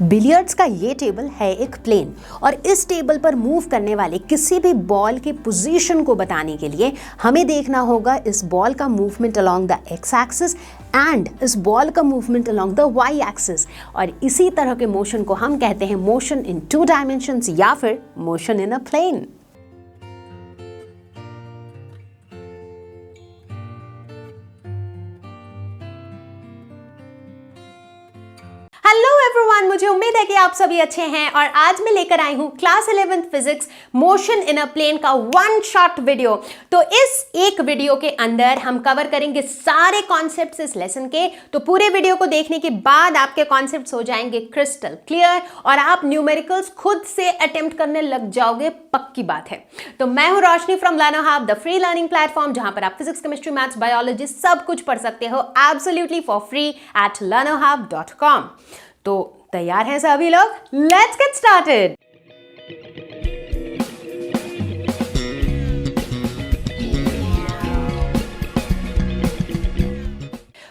Billiards का ये table है एक प्लेन और इस टेबल पर मूव करने वाले किसी भी बॉल के पोजीशन को बताने के लिए हमें देखना होगा इस बॉल का movement along the x axis एंड इस बॉल का movement along the Y axis. और इसी तरह के मोशन को हम कहते हैं मोशन इन 2 डायमेंशंस या फिर motion in a plane. Hello everyone, मुझे उम्मीद है कि आप सभी अच्छे हैं और आज मैं लेकर आई हूं class 11th physics motion in a plane का 1 शॉट वीडियो। तो इस एक वीडियो के अंदर हम कवर करेंगे सारे कॉन्सेप्ट्स इस लेसन के। तो पूरे वीडियो को देखने के बाद आपके कॉन्सेप्ट्स हो जाएंगे क्रिस्टल क्लियर और आप न्यूमेरिकल्स खुद से अटेम्प्ट करने लग जाओगे, पक्की बात है। तो मैं हूं Roshni from Learner Hub, the free learning platform, जहां पर आप फिजिक्स, केमिस्ट्री, मैथ्स, बायोलॉजी सब कुछ पढ़ सकते हो absolutely for free at learnerhub.com। तो तैयार हैं सभी लोग? Let's get started.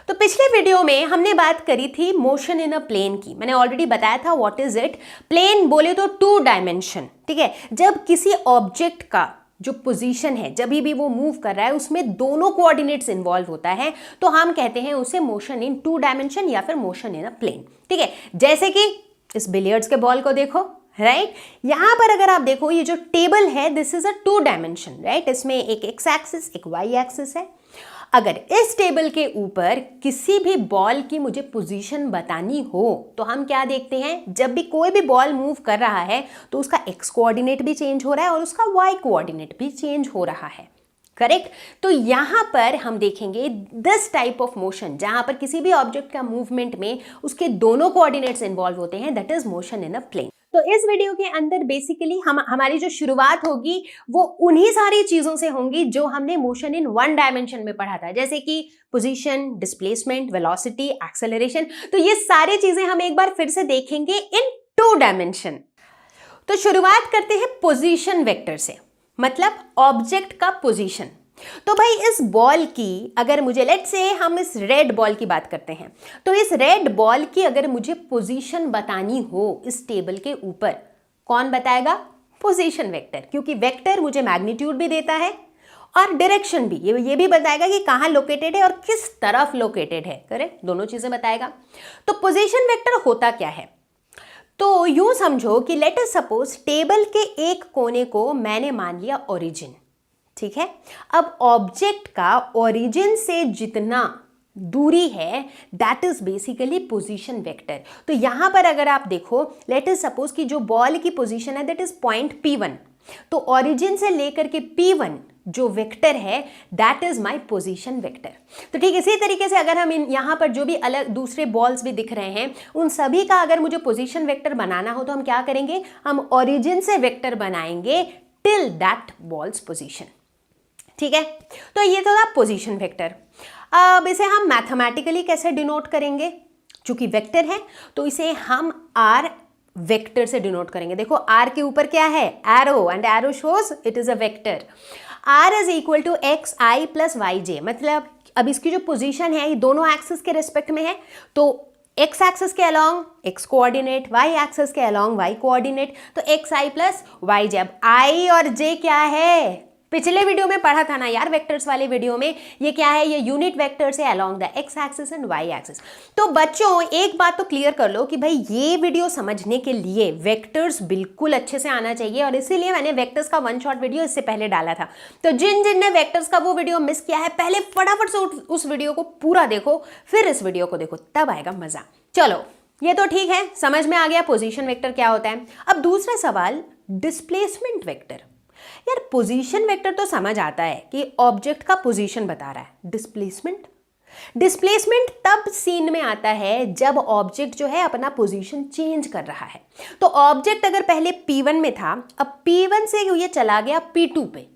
तो पिछले वीडियो में हमने बात करी थी मोशन इन अ प्लेन की। मैंने ऑलरेडी बताया था व्हाट इज इट। प्लेन बोले तो 2 डायमेंशन, ठीक है। जब किसी ऑब्जेक्ट का जो पोजीशन है, जब भी वो मूव कर रहा है, उसमें दोनों कोऑर्डिनेट्स इन्वॉल्व होता है, तो हम कहते हैं उसे मोशन इन 2 डायमेंशन या फिर मोशन इन अ प्लेन, ठीक है। जैसे कि इस बिलियर्ड्स के बॉल को देखो, राइट। यहां पर अगर आप देखो ये जो टेबल है, this is a 2 dimension, right. इसमें एक एक्स एक्सिस एक वाई एक्सिस है। अगर इस टेबल के ऊपर किसी भी बॉल की मुझे पोजीशन बतानी हो तो हम क्या देखते हैं, जब भी कोई भी बॉल मूव कर रहा है तो उसका एक्स कोऑर्डिनेट भी चेंज हो रहा है और उसका वाई कोऑर्डिनेट भी चेंज हो रहा है, करेक्ट। तो यहां पर हम देखेंगे दिस टाइप ऑफ मोशन, जहां पर किसी भी ऑब्जेक्ट का मूवमेंट में उसके दोनों कोऑर्डिनेट्स इन्वॉल्व होते हैं, that is motion in a plane. तो इस वीडियो के अंदर बेसिकली हमारी जो शुरुआत होगी वो उन्हीं सारी चीजों से होंगी जो हमने मोशन इन 1 डायमेंशन में पढ़ा था, जैसे कि पोजीशन, डिस्प्लेसमेंट, वेलोसिटी, एक्सेलरेशन। तो ये सारी चीजें हम एक बार फिर से देखेंगे इन 2 डायमेंशन। तो शुरुआत करते हैं पोजीशन वेक्टर से, मतलब ऑब्जेक्ट का पोजीशन। तो भाई इस बॉल की अगर मुझे, लेट्स से हम इस रेड बॉल की बात करते हैं, तो इस रेड बॉल की अगर मुझे पोजीशन बतानी हो इस टेबल के ऊपर, कौन बताएगा? पोजीशन वेक्टर, क्योंकि वेक्टर मुझे मैग्नीट्यूड भी देता है और डायरेक्शन भी, ये भी बताएगा कि कहाँ लोकेटेड है और किस तरफ लोकेटेड है, करेक्ट। दोनों चीजें बताएगा। तो पोजीशन वेक्टर होता क्या है? तो यूं समझो कि लेट अस सपोज टेबल के एक कोने को मैंने मान लिया ओरिजिन, ठीक है। अब ऑब्जेक्ट का ओरिजिन से जितना दूरी है that is basically position vector. तो यहां पर अगर आप देखो, लेट अस सपोज कि जो बॉल की पोजीशन है दैट इज पॉइंट P1, तो ओरिजिन से लेकर के P1 जो वेक्टर है that is my position vector. तो ठीक इसी तरीके से अगर हम यहां पर जो भी अलग दूसरे बॉल्स भी दिख रहे हैं, उन सभी का अगर मुझे पोजीशन वेक्टर बनाना हो तो हम क्या करेंगे, हम ओरिजिन से वेक्टर बनाएंगे टिल दैट बॉल्स पोजीशन, ठीक है। तो ये तो था पोजीशन वेक्टर। अब इसे हम मैथमेटिकली कैसे डिनोट करेंगे? चूंकि वेक्टर है तो इसे हम आर वेक्टर से डिनोट करेंगे। देखो आर के ऊपर क्या है? Arrow, and arrow shows it is a vector. R is equal to X I plus Y J, मतलब अब इसकी जो पोजीशन है ये दोनों एक्सिस के रिस्पेक्ट में है, तो एक्स एक्सिस के along X coordinate, Y axis के अलोंग वाई कोऑर्डिनेट, तो X I plus Y J. अब आई और जे क्या है? पिछले वीडियो में पढ़ा था ना यार, वेक्टर्स वाले वीडियो में, ये क्या है? ये यूनिट वेक्टर्स है along the x axis and Y axis. तो बच्चों एक बात तो क्लियर कर लो कि भाई ये वीडियो समझने के लिए वेक्टर्स बिल्कुल अच्छे से आना चाहिए, और इसीलिए मैंने वेक्टर्स का 1 शॉट वीडियो इससे पहले डाला था। तो जिन जिन ने वेक्टर्स का वो वीडियो मिस किया है, पहले फटाफट से उस वीडियो को पूरा देखो, फिर इस वीडियो को देखो, तब आएगा मजा। चलो ये तो ठीक है, समझ में आ गया पोजीशन वेक्टर क्या होता है। अब दूसरा सवाल, डिस्प्लेसमेंट वेक्टर। यार पोजीशन वेक्टर तो समझ आता है कि ऑब्जेक्ट का पोजीशन बता रहा है, डिस्प्लेसमेंट तब सीन में आता है जब ऑब्जेक्ट जो है अपना पोजीशन चेंज कर रहा है। तो ऑब्जेक्ट अगर पहले P1 में था, अब P1 से ये चला गया P2 पे,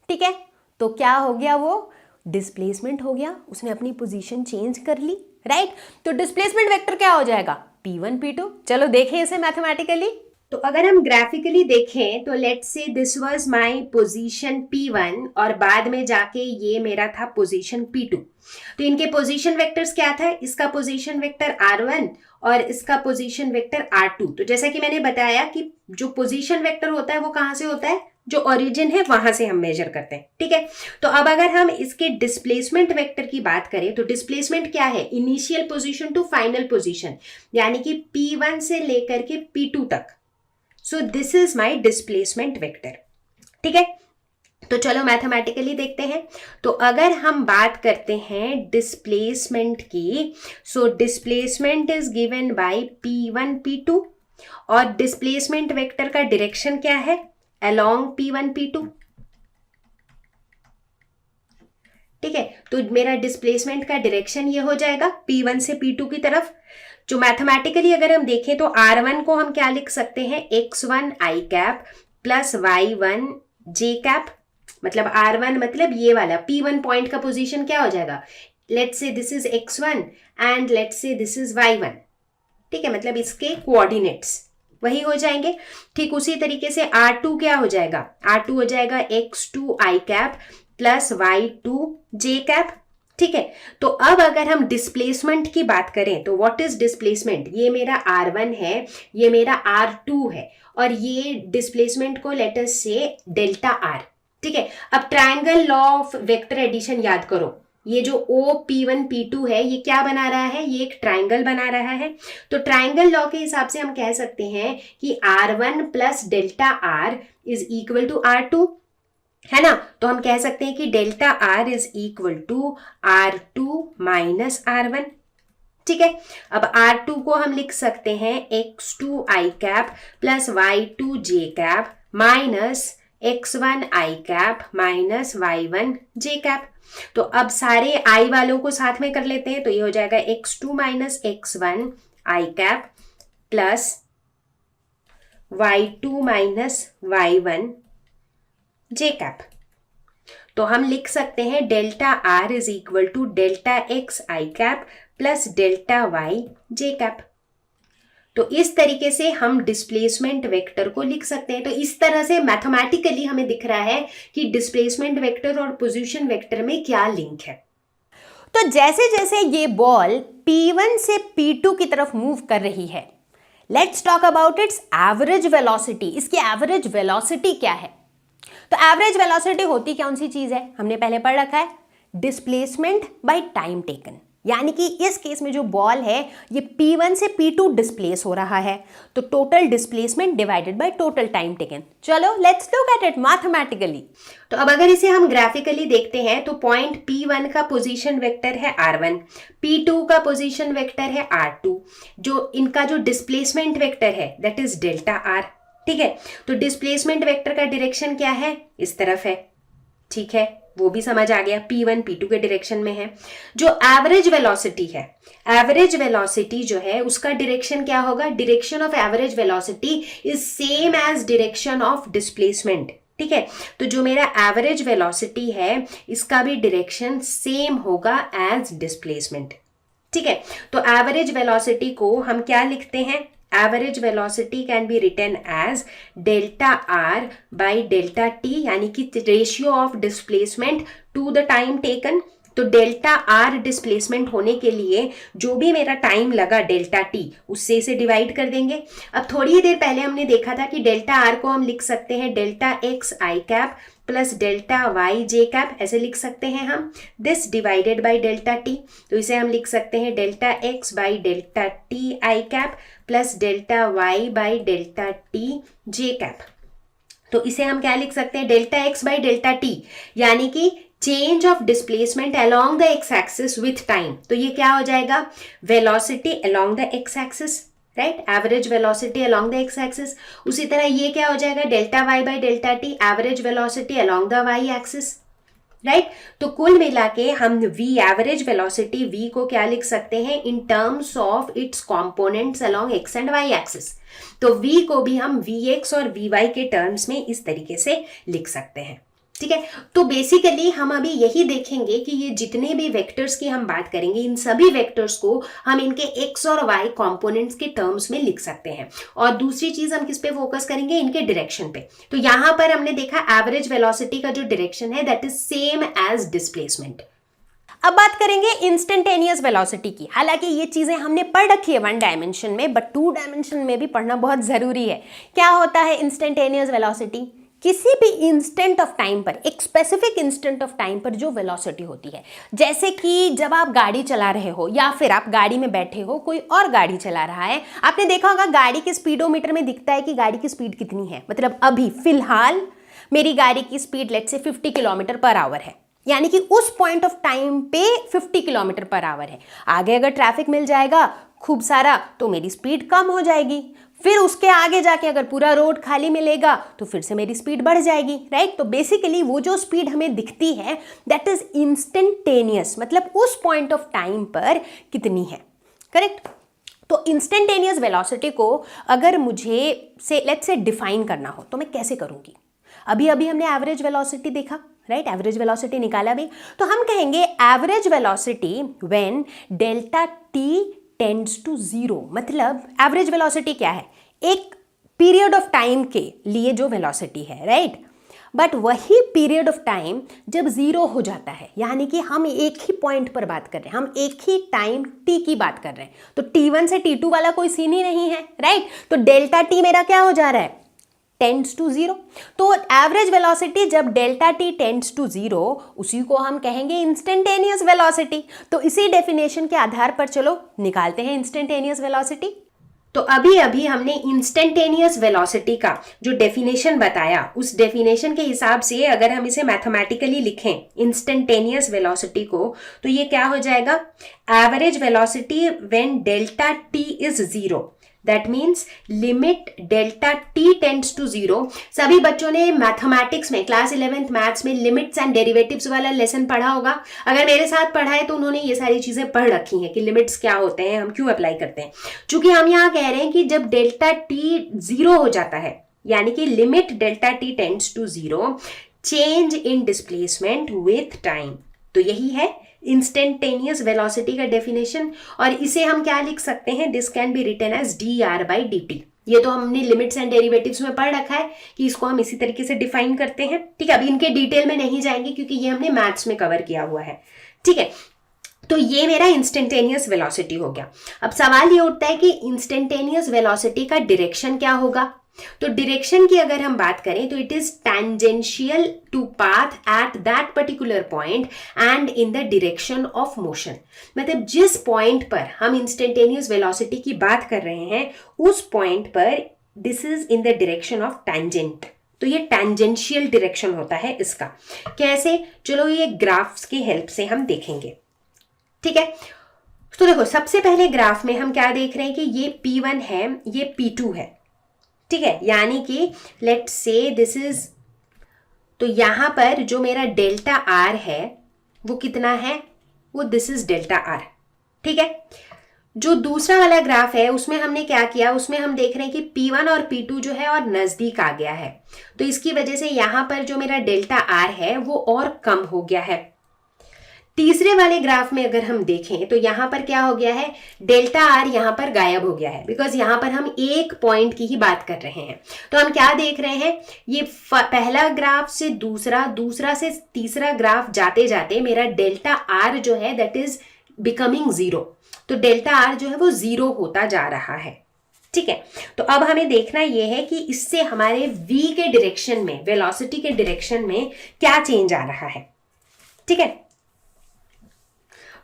ठीक है, तो क्या हो गया? वो डिस्प्लेसमेंट हो गया, उसने अपनी पोजीशन चेंज कर ली, राइट। तो डिस्प्लेसमेंट वेक्टर क्या हो जाएगा? P1 P2। चलो देखें इसे मैथमेटिकली। तो अगर हम ग्राफिकली देखें तो let's say this was my position P1 और बाद में जाके ये मेरा था पोजीशन P2। तो इनके पोजीशन वेक्टर्स क्या था, इसका पोजीशन वेक्टर R1 और इसका पोजीशन वेक्टर R2। तो जैसा कि मैंने बताया कि जो पोजीशन वेक्टर होता है वो कहाँ से होता है, जो ओरिजिन है वहां से हम मेजर करते हैं, ठीक है। तो अब अगर हम इसके डिस्प्लेसमेंट वेक्टर की बात करें तो डिस्प्लेसमेंट क्या है, initial position to final position, यानी कि P1 से लेकर के P2 तक। So this is my displacement vector, ठीक है। तो चलो मैथमेटिकली देखते हैं। तो अगर हम बात करते हैं डिस्प्लेसमेंट की, so displacement is given bye P1 P2 और डिस्प्लेसमेंट वेक्टर का डायरेक्शन क्या है, अलोंग P1 P2, ठीक है। तो मेरा डिस्प्लेसमेंट का डायरेक्शन ये हो जाएगा P1 से P2 की तरफ। जो मैथमेटिकली अगर हम देखें तो R1 को हम क्या लिख सकते हैं, x1 i cap plus y1 j cap, मतलब R1 मतलब ये वाला P1 पॉइंट का पोजीशन क्या हो जाएगा, let's say this is x1 and let's say this is y1, ठीक है, मतलब इसके कोऑर्डिनेट्स वही हो जाएंगे। ठीक उसी तरीके से R2 क्या हो जाएगा, R2 हो जाएगा x2 i cap plus y2 j cap, ठीक है। तो अब अगर हम डिस्प्लेसमेंट की बात करें तो व्हाट इज डिस्प्लेसमेंट, ये मेरा R1 है, ये मेरा R2 है और ये डिस्प्लेसमेंट को लेट अस से डेल्टा R, ठीक है। अब triangle law of vector addition याद करो, ये जो OP1 P2 है ये क्या बना रहा है, ये एक ट्रायंगल बना रहा है। तो ट्रायंगल लॉ के हिसाब से हम कह सकते हैं कि R1 plus delta R is equal to R2, है ना। तो हम कह सकते हैं कि delta R is equal to R2 minus R1, ठीक है। अब R2 को हम लिख सकते हैं x2 i cap plus y2 j cap minus x1 i cap minus y1 j cap. तो अब सारे i वालों को साथ में कर लेते हैं, तो ये हो जाएगा x2 minus x1 i cap plus y2 minus y1 j cap. तो हम लिख सकते हैं डेल्टा R is equal to delta x i cap plus delta y j cap. तो इस तरीके से हम डिस्प्लेसमेंट वेक्टर को लिख सकते हैं। तो इस तरह से मैथमेटिकली हमें दिख रहा है कि डिस्प्लेसमेंट वेक्टर और पोजीशन वेक्टर में क्या लिंक है। तो जैसे जैसे ये बॉल P1 से P2 की तरफ मूव कर रही है, let's talk about it's average velocity. इसकी एवरेज वेलोसिटी क्या है? तो एवरेज वेलोसिटी होती कौन सी चीज है, हमने पहले पढ़ रखा है, डिस्प्लेसमेंट बाय टाइम टेकन। यानी कि इस केस में जो बॉल है ये P1 से P2 डिस्प्लेस हो रहा है, तो total displacement divided by total time taken. चलो let's look at it mathematically. तो अब अगर इसे हम ग्राफिकली देखते हैं तो पॉइंट P1 का पोजीशन वेक्टर है R1, P2 का पोजीशन वेक्टर है R2, जो इनका जो डिस्प्लेसमेंट वेक्टर है दैट इज डेल्टा R, ठीक है। तो डिस्प्लेसमेंट वेक्टर का डायरेक्शन क्या है, इस तरफ है, ठीक है, वो भी समझ आ गया, P1 P2 के डायरेक्शन में है। जो एवरेज वेलोसिटी है, एवरेज वेलोसिटी जो है उसका डायरेक्शन क्या होगा, direction of average velocity is same as direction of displacement, ठीक है। तो जो मेरा एवरेज वेलोसिटी है इसका भी डायरेक्शन सेम होगा एज डिस्प्लेसमेंट, ठीक है। तो एवरेज वेलोसिटी को हम क्या लिखते हैं, average velocity can be written as delta R by delta T, यानी कि ratio of displacement to the time taken. तो डेल्टा R डिस्प्लेसमेंट होने के लिए जो भी मेरा टाइम लगा डेल्टा T उससे इसे डिवाइड कर देंगे। अब थोड़ी ही देर पहले हमने देखा था कि डेल्टा R को हम लिख सकते हैं delta x i cap plus delta y j cap, ऐसे लिख सकते हैं हम, this divided by delta T। तो इसे हम लिख सकते हैं delta x by delta T i cap plus delta y by delta T j cap. तो इसे हम क्या लिख सकते हैं, delta x by delta T, यानी कि change of displacement along the x axis with time. तो ये क्या हो जाएगा, velocity along the x axis, right, average velocity along the x axis. उसी तरह ये क्या हो जाएगा, delta y by delta T, average velocity along the y axis, right. तो कुल मिला के हम v, एवरेज वेलोसिटी v को क्या लिख सकते हैं, in terms of its components along x and y axis. तो v को भी हम vx और vy के टर्म्स में इस तरीके से लिख सकते हैं, ठीक है, तो बेसिकली हम अभी यही देखेंगे कि ये जितने भी वेक्टर्स की हम बात करेंगे, इन सभी वेक्टर्स को हम इनके एक्स और वाई कंपोनेंट्स के टर्म्स में लिख सकते हैं। और दूसरी चीज हम किस पे फोकस करेंगे, इनके डायरेक्शन पे। तो यहां पर हमने देखा एवरेज वेलोसिटी का जो डायरेक्शन है that is same as displacement. अब बात करेंगे इंस्टेंटेनियस वेलोसिटी की। हालांकि ये चीजें हमने पढ़ रखी है 1 डायमेंशन में, बट 2 डायमेंशन में भी पढ़ना बहुत जरूरी है। क्या होता है इंस्टेंटेनियस वेलोसिटी? किसी भी इंस्टेंट ऑफ टाइम पर, एक स्पेसिफिक इंस्टेंट ऑफ टाइम पर जो वेलोसिटी होती है, जैसे कि जब आप गाड़ी चला रहे हो या फिर आप गाड़ी में बैठे हो, कोई और गाड़ी चला रहा है, आपने देखा होगा गाड़ी के स्पीडोमीटर में दिखता है कि गाड़ी की स्पीड कितनी है। मतलब अभी फिलहाल मेरी गाड़ी की speed let's say 50 kilometre per hour है, यानी कि उस पॉइंट ऑफ टाइम पे 50 किलोमीटर पर आवर है। आगे अगर ट्रैफिक मिल जाएगा खूब सारा तो मेरी स्पीड कम हो जाएगी, फिर उसके आगे जाके अगर पूरा रोड खाली मिलेगा तो फिर से मेरी स्पीड बढ़ जाएगी, राइट। तो बेसिकली वो जो स्पीड हमें दिखती है दैट इज इंस्टेंटेनियस, मतलब उस पॉइंट ऑफ टाइम पर कितनी है, करेक्ट। तो इंस्टेंटेनियस वेलोसिटी को अगर मुझे से लेट्स से डिफाइन करना हो तो मैं कैसे करूंगी? अभी अभी हमने एवरेज वेलोसिटी देखा, राइट, एवरेज वेलोसिटी निकाला भी। तो हम कहेंगे average velocity when delta T tends to zero. मतलब एवरेज वेलोसिटी क्या है? एक पीरियड ऑफ टाइम के लिए जो वेलोसिटी है, राइट। बट वही पीरियड ऑफ टाइम जब जीरो हो जाता है, यानी कि हम एक ही पॉइंट पर बात कर रहे हैं, हम एक ही टाइम टी की बात कर रहे हैं, तो T1 से T2 वाला कोई सीन ही नहीं है, राइट। तो डेल्टा टी मेरा क्या हो जा रहा है? Tends to zero. तो एवरेज वेलोसिटी जब delta T tends to zero, उसी को हम कहेंगे इंस्टेंटेनियस वेलोसिटी। तो इसी डेफिनेशन के आधार पर चलो निकालते हैं इंस्टेंटेनियस वेलोसिटी। तो अभी अभी हमने इंस्टेंटेनियस वेलोसिटी का जो डेफिनेशन बताया, उस डेफिनेशन के हिसाब से अगर हम इसे मैथमेटिकली लिखें इंस्टेंटेनियस वेलोसिटी को, तो ये क्या हो जाएगा? Average velocity when delta T is zero, that means limit delta T tends to zero. सभी बच्चों ने मैथमेटिक्स में क्लास 11th मैथ्स में लिमिट्स एंड डेरिवेटिव्स वाला लेसन पढ़ा होगा। अगर मेरे साथ पढ़ा है तो उन्होंने ये सारी चीजें पढ़ रखी हैं कि लिमिट्स क्या होते हैं, हम क्यों अप्लाई करते हैं। चूंकि हम यहाँ कह रहे हैं कि जब डेल्टा टी जीरो हो जाता है, यानी कि limit delta T tends to zero, change in displacement with time. तो यही है इंस्टेंटेनियस वेलोसिटी का डेफिनेशन। और इसे हम क्या लिख सकते हैं? This can be written as dr/dt। ये तो हमने लिमिट्स एंड डेरिवेटिव्स में पढ़ रखा है कि इसको हम इसी तरीके से डिफाइन करते हैं, ठीक है। अब इनके डिटेल में नहीं जाएंगे क्योंकि ये हमने मैथ्स में कवर किया हुआ है, ठीक है। तो ये मेरा इंस्टेंटेनियस वेलोसिटी हो गया। अब सवाल ये उठता है कि इंस्टेंटेनियस वेलोसिटी का डायरेक्शन क्या होगा? तो डायरेक्शन की अगर हम बात करें तो it is tangential to path at that particular point and in the direction of motion. मतलब जिस पॉइंट पर हम इंस्टेंटेनियस वेलोसिटी की बात कर रहे हैं, उस पॉइंट पर this is in the direction of tangent. तो ये टैंजेंशियल डायरेक्शन होता है इसका। कैसे? चलो ये ग्राफ्स की हेल्प से हम देखेंगे, ठीक है। तो देखो सबसे पहले ग्राफ में हम क्या देख रहे हैं कि ये P1 है, ये P2 है, ठीक है। यानी कि लेट्स से दिस इज, तो यहां पर जो मेरा डेल्टा आर है वो कितना है? वो दिस इज डेल्टा आर, ठीक है। जो दूसरा वाला ग्राफ है उसमें हमने क्या किया? उसमें हम देख रहे हैं कि P1 और P2 जो है और नजदीक आ गया है, तो इसकी वजह से यहां पर जो मेरा डेल्टा आर है वो और कम हो गया है। तीसरे वाले ग्राफ में अगर हम देखें तो यहां पर क्या हो गया है? डेल्टा आर यहां पर गायब हो गया है, बिकॉज यहां पर हम एक पॉइंट की ही बात कर रहे हैं। तो हम क्या देख रहे हैं? ये पहला ग्राफ से दूसरा, दूसरा से तीसरा ग्राफ जाते जाते मेरा डेल्टा आर जो है दैट इज बिकमिंग जीरो। तो डेल्टा आर जो है वो जीरो होता जा रहा है, ठीक है। तो अब हमें देखना यह है कि इससे हमारे v के डायरेक्शन में, वेलोसिटी के डायरेक्शन में क्या चेंज आ रहा है, ठीक है।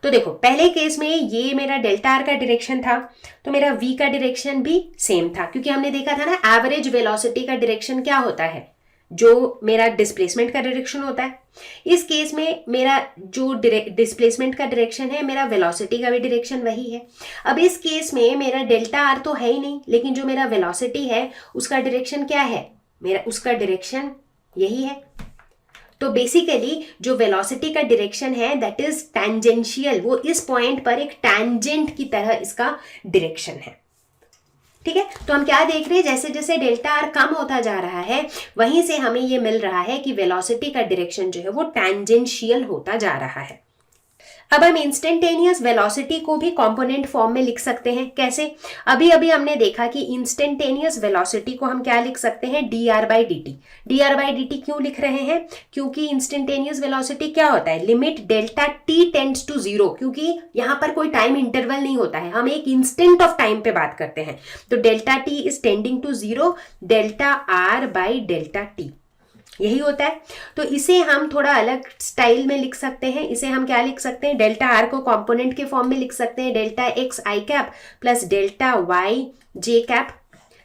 तो देखो पहले केस में ये मेरा डेल्टा आर का डायरेक्शन था, तो मेरा v का डायरेक्शन भी सेम था, क्योंकि हमने देखा था ना एवरेज वेलोसिटी का डायरेक्शन क्या होता है? जो मेरा डिस्प्लेसमेंट का डायरेक्शन होता है। इस केस में मेरा जो डिस्प्लेसमेंट का डायरेक्शन है, मेरा वेलोसिटी का भी डायरेक्शन वही है। अब इस केस में मेरा डेल्टा आर तो है ही नहीं, लेकिन जो मेरा वेलोसिटी है उसका डायरेक्शन क्या है? मेरा उसका डायरेक्शन यही है। तो बेसिकली जो वेलोसिटी का डायरेक्शन है दैट इज टैंजेंशियल, वो इस पॉइंट पर एक टैंजेंट की तरह इसका डायरेक्शन है, ठीक है, तो हम क्या देख रहे हैं, जैसे जैसे डेल्टा आर कम होता जा रहा है वहीं से हमें ये मिल रहा है कि वेलोसिटी का डायरेक्शन जो है वो टैंजेंशियल होता जा रहा है। अब हम इंस्टेंटेनियस वेलोसिटी को भी कंपोनेंट फॉर्म में लिख सकते हैं। कैसे? अभी अभी हमने देखा कि इंस्टेंटेनियस वेलोसिटी को हम क्या लिख सकते हैं, dr by dt। dr by dt क्यों लिख रहे हैं? क्योंकि इंस्टेंटेनियस वेलोसिटी क्या होता है, limit delta t tends to zero, क्योंकि यहाँ पर कोई टाइम इंटरवल नहीं होता है, हम एक इंस्टेंट ऑफ टाइम पे बात करते हैं। तो delta t is tending to zero, delta r by delta t यही होता है। तो इसे हम थोड़ा अलग स्टाइल में लिख सकते हैं। इसे हम क्या लिख सकते हैं, डेल्टा आर को कंपोनेंट के फॉर्म में लिख सकते हैं, delta x i cap plus delta y j cap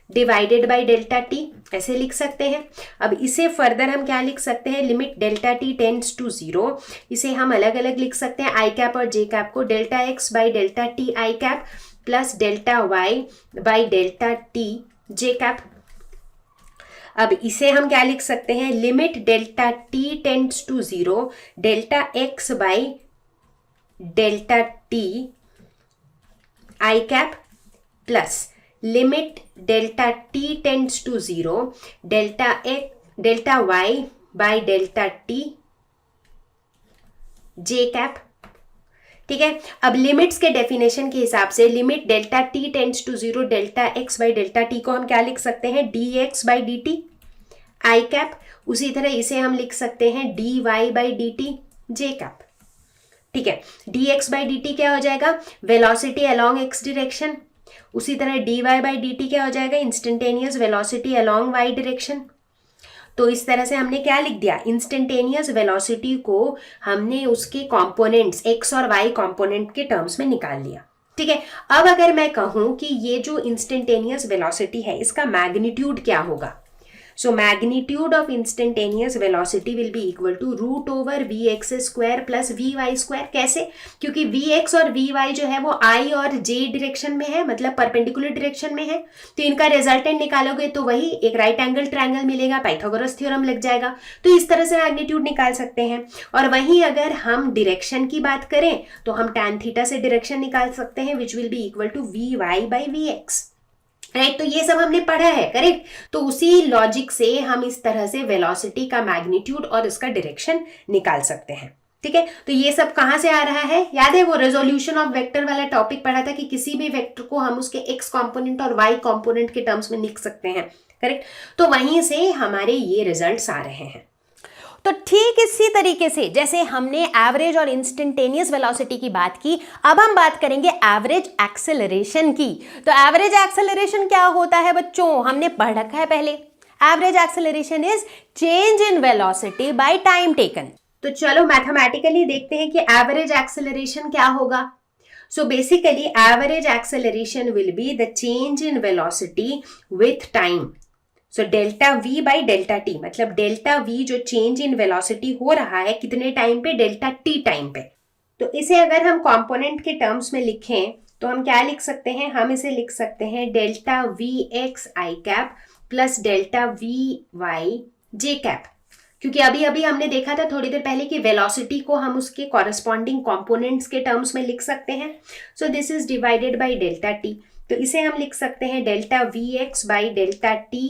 divided by delta t, ऐसे लिख सकते हैं। अब इसे फर्दर हम क्या लिख सकते हैं, limit delta T tends to zero, इसे हम अलग अलग लिख सकते हैं, आई कैप और जे कैप को delta x by delta t i cap plus delta y by delta t j cap. अब इसे हम क्या लिख सकते हैं, limit delta T tends to zero, delta x by delta t i cap plus limit delta T tends to zero, delta y by delta t j cap. ठीक है, अब लिमिट्स के डेफिनेशन के हिसाब से limit delta T tends to zero, delta x by delta t को हम क्या लिख सकते हैं, d x by D t i cap. उसी तरह इसे हम लिख सकते हैं d y by D t j cap. ठीक है, d x by D t क्या हो जाएगा, वेलोसिटी अलोंग एक्स डायरेक्शन। उसी तरह d y by D t क्या हो जाएगा, instantaneous velocity along y direction. तो इस तरह से हमने क्या लिख दिया, इंस्टेंटेनियस वेलोसिटी को हमने उसके कंपोनेंट्स एक्स और वाई कंपोनेंट के टर्म्स में निकाल लिया। ठीक है, अब अगर मैं कहूं कि ये जो इंस्टेंटेनियस वेलोसिटी है इसका मैग्नीट्यूड क्या होगा, so magnitude of instantaneous velocity will be equal to root over we x square plus we Y square. कैसे? क्योंकि वी एक्स और वी वाई जो है वो आई और जे डायरेक्शन में है, मतलब परपेंडिकुलर डायरेक्शन में है, तो इनका रिजल्टेंट निकालोगे तो वही एक राइट एंगल ट्रायंगल मिलेगा, पाइथागोरस थ्योरम लग जाएगा। तो इस तरह से मैग्नीट्यूड निकाल सकते हैं। और वहीं अगर हम डायरेक्शन की बात करें तो हम tan थीटा से डायरेक्शन निकाल सकते हैं, which will be equal to v y by v x. Right, तो ये सब हमने पढ़ा है, करेक्ट। तो उसी लॉजिक से हम इस तरह से वेलोसिटी का मैग्नीट्यूड और इसका डायरेक्शन निकाल सकते हैं। ठीक है, तो ये सब कहां से आ रहा है, याद है वो रेजोल्यूशन ऑफ वेक्टर वाला टॉपिक पढ़ा था कि किसी भी वेक्टर को हम उसके एक्स कंपोनेंट और वाई कंपोनेंट के टर्म्स में लिख सकते हैं, करेक्ट। तो वहीं से हमारे ये रिजल्ट्स आ रहे हैं। तो ठीक इसी तरीके से जैसे हमने एवरेज और इंस्टेंटेनियस वेलोसिटी की बात की, अब हम बात करेंगे एवरेज एक्सेलरेशन की। तो एवरेज एक्सेलरेशन क्या होता है बच्चों, हमने पढ़ रखा है पहले। Average acceleration is change in velocity by time taken. तो चलो मैथमेटिकली देखते हैं कि एवरेज एक्सेलरेशन क्या होगा। So basically average acceleration will be the change in velocity with time. So delta v by delta T, मतलब डेल्टा v जो change in velocity हो रहा है कितने टाइम पे, डेल्टा t टाइम पे। तो इसे अगर हम कंपोनेंट के टर्म्स में लिखें तो हम क्या लिख सकते हैं, हम इसे लिख सकते हैं delta v x I cap plus delta v y j cap. क्योंकि अभी अभी हमने देखा था थोड़ी देर पहले कि वेलोसिटी को हम उसके कॉरेस्पॉन्डिंग कंपोनेंट्स के टर्म्स में लिख सकते हैं। So this is divided by delta t, तो इसे हम लिख सकते हैं delta v x by delta t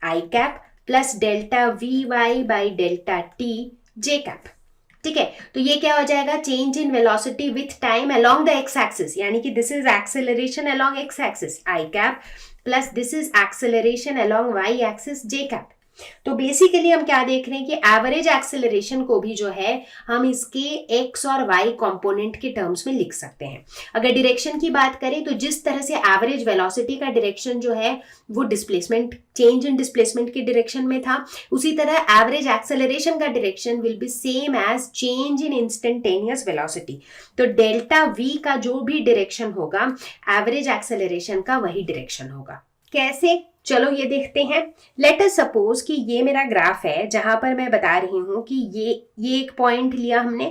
i cap plus delta v y by delta t j cap. ठीक है, तो ये क्या हो जाएगा, change in velocity with time along the x axis, यानी कि this is acceleration along x axis i cap plus this is acceleration along y axis j cap. तो बेसिकली हम क्या देख रहे हैं कि एवरेज एक्सेलरेशन को भी जो है हम इसके एक्स और वाई कंपोनेंट के टर्म्स में लिख सकते हैं। अगर डायरेक्शन की बात करें तो जिस तरह से एवरेज वेलोसिटी का डायरेक्शन जो है वो डिस्प्लेसमेंट, चेंज इन डिस्प्लेसमेंट के डायरेक्शन में था, उसी तरह एवरेज एक्सेलरेशन का direction will be same as change in instantaneous velocity. तो डेल्टा वी का जो भी डायरेक्शन होगा एवरेज एक्सेलरेशन का वही डायरेक्शन होगा। कैसे, चलो ये देखते हैं। लेट अस सपोज कि ये मेरा ग्राफ है जहां पर मैं बता रही हूं कि ये एक पॉइंट लिया हमने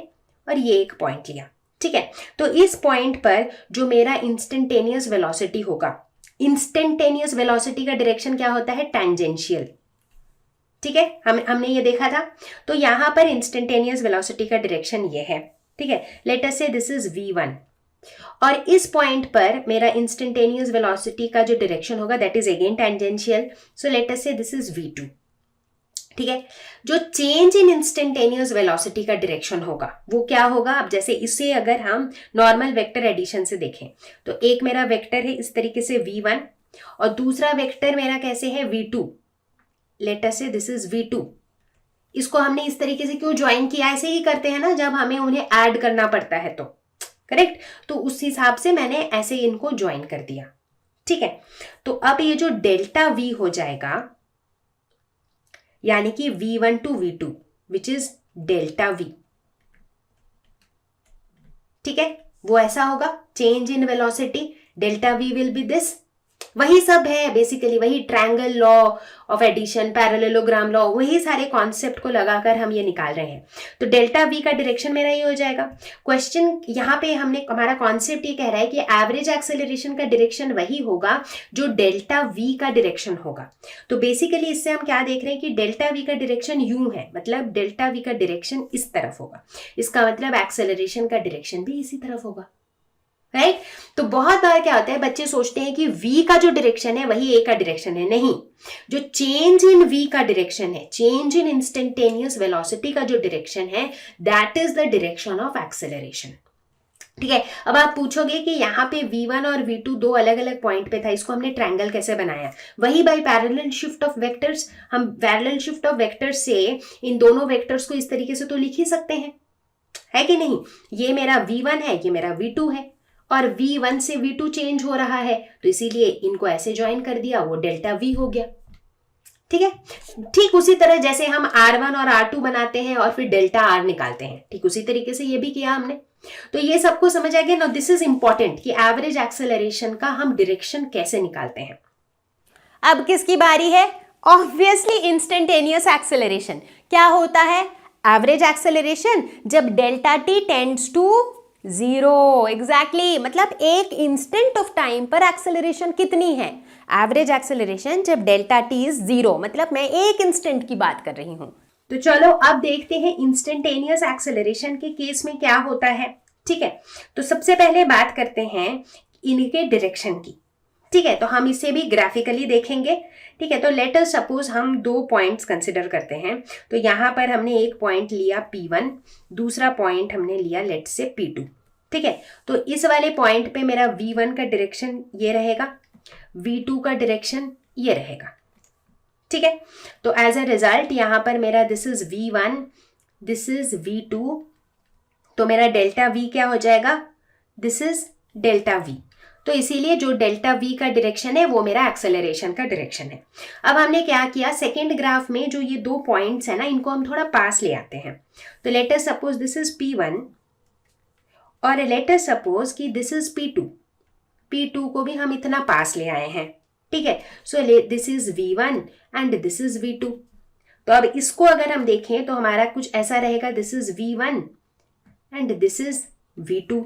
और ये एक पॉइंट लिया। ठीक है, तो इस पॉइंट पर जो मेरा इंस्टेंटेनियस वेलोसिटी होगा, इंस्टेंटेनियस वेलोसिटी का डायरेक्शन क्या होता है, टैंजेंशियल। ठीक है, हमने ये देखा था। तो यहां पर इंस्टेंटेनियस वेलोसिटी का डायरेक्शन ये है। ठीक है, लेट अस से दिस इज v1, और इस पॉइंट पर मेरा इंस्टेंटेनियस वेलोसिटी का जो डायरेक्शन होगा that is again tangential, so let us से दिस इज v2। ठीक है, जो चेंज इन इंस्टेंटेनियस वेलोसिटी का डायरेक्शन होगा वो क्या होगा? अब जैसे इसे अगर हम नॉर्मल वेक्टर एडिशन से देखें तो एक मेरा वेक्टर है इस तरीके से v1 और दूसरा वेक्टर मेरा कैसे है v2। लेट अस से दिस इज v2। इसको हमने इस तरीके से क्यों ज्वाइन किया? ऐसे ही करते हैं ना जब हमें उन्हें ऐड करना पड़ता है तो, करेक्ट। तो उस हिसाब से मैंने ऐसे इनको ज्वाइन कर दिया। ठीक है, तो अब ये जो डेल्टा v हो जाएगा यानी कि v1 to v2 which is delta v। ठीक है, वो ऐसा होगा, change in velocity delta v will be this. वही सब है बेसिकली, वही triangle law of addition, parallelogram law, वही सारे कॉन्सेप्ट को लगाकर हम ये निकाल रहे हैं। तो डेल्टा v का डायरेक्शन मेरा ये हो जाएगा। क्वेश्चन यहाँ पे हमारा कॉन्सेप्ट ये कह रहा है कि एवरेज एक्सेलरेशन का डायरेक्शन वही होगा जो डेल्टा v का डायरेक्शन होगा। तो बेसिकली इससे हम क्या देख रहे हैं कि डेल्टा v का डायरेक्शन यूं है, मतलब डेल्टा v का डायरेक्शन इस तरफ होगा, इसका मतलब एक्सेलरेशन का डायरेक्शन भी इसी तरफ होगा, राइट। तो बहुत बार क्या होता है, बच्चे सोचते हैं कि v का जो डायरेक्शन है वही a का डायरेक्शन है। नहीं, जो चेंज इन v का डायरेक्शन है, चेंज इन इंस्टेंटेनियस वेलोसिटी का जो डायरेक्शन है that is the direction of acceleration. ठीक है, अब आप पूछोगे कि यहाँ पे v1 और v2 दो अलग अलग पॉइंट पे था, इसको हमने ट्रायंगल कैसे बनाया? वही by parallel shift of vectors. हम पैरेलल शिफ्ट ऑफ वेक्टर्स से इन दोनों वेक्टर्स को इस तरीके से तो लिख ही सकते हैं, है कि नहीं? ये मेरा v1 है, ये मेरा v2 है और v1 से v2 चेंज हो रहा है तो इसीलिए इनको ऐसे ज्वाइन कर दिया, वो डेल्टा v हो गया। ठीक है, ठीक उसी तरह जैसे हम r1 और r2 बनाते हैं और फिर डेल्टा r निकालते हैं, ठीक उसी तरीके से ये भी किया हमने। तो ये सबको समझ आ गया। नाउ दिस इज इंपॉर्टेंट कि एवरेज एक्सेलरेशन का हम डायरेक्शन कैसे निकालते हैं। अब किसकी बारी है? Obviously instantaneous acceleration. क्या होता है एवरेज एक्सेलरेशन? जब delta t tends to 0, exactly, मतलब एक इंस्टेंट ऑफ टाइम पर एक्सेलरेशन कितनी है? एवरेज एक्सेलरेशन जब डेल्टा t इज 0, मतलब मैं एक इंस्टेंट की बात कर रही हूं। तो चलो अब देखते हैं इंस्टेंटेनियस एक्सेलरेशन के केस में क्या होता है। ठीक है, तो सबसे पहले बात करते हैं इनके डायरेक्शन की। ठीक है, तो हम इसे भी ग्राफिकली देखेंगे। ठीक है, तो लेट अस सपोज हम दो पॉइंट्स कंसिडर करते हैं। तो यहाँ पर हमने एक पॉइंट लिया P1, दूसरा पॉइंट हमने लिया लेट से P2। ठीक है, तो इस वाले पॉइंट पे मेरा V1 का डायरेक्शन ये रहेगा, V2 का डायरेक्शन ये रहेगा। ठीक है, तो एज अ रिजल्ट यहाँ पर मेरा this is V1, this is V2, तो मेरा डेल्टा V क्या हो जाएगा? This is delta V। तो इसीलिए जो डेल्टा v का डायरेक्शन है वो मेरा एक्सेलरेशन का डायरेक्शन है। अब हमने क्या किया, सेकेंड ग्राफ में जो ये दो पॉइंट्स है ना इनको हम थोड़ा पास ले आते हैं। तो late us suppose this is P1 और लेट अस सपोज कि दिस इज P2। P2 को भी हम इतना पास ले आए हैं। ठीक है, सो this is V1 and this is V2। तो अब इसको अगर हम देखें तो हमारा कुछ ऐसा रहेगा, this is V1 and this is V2।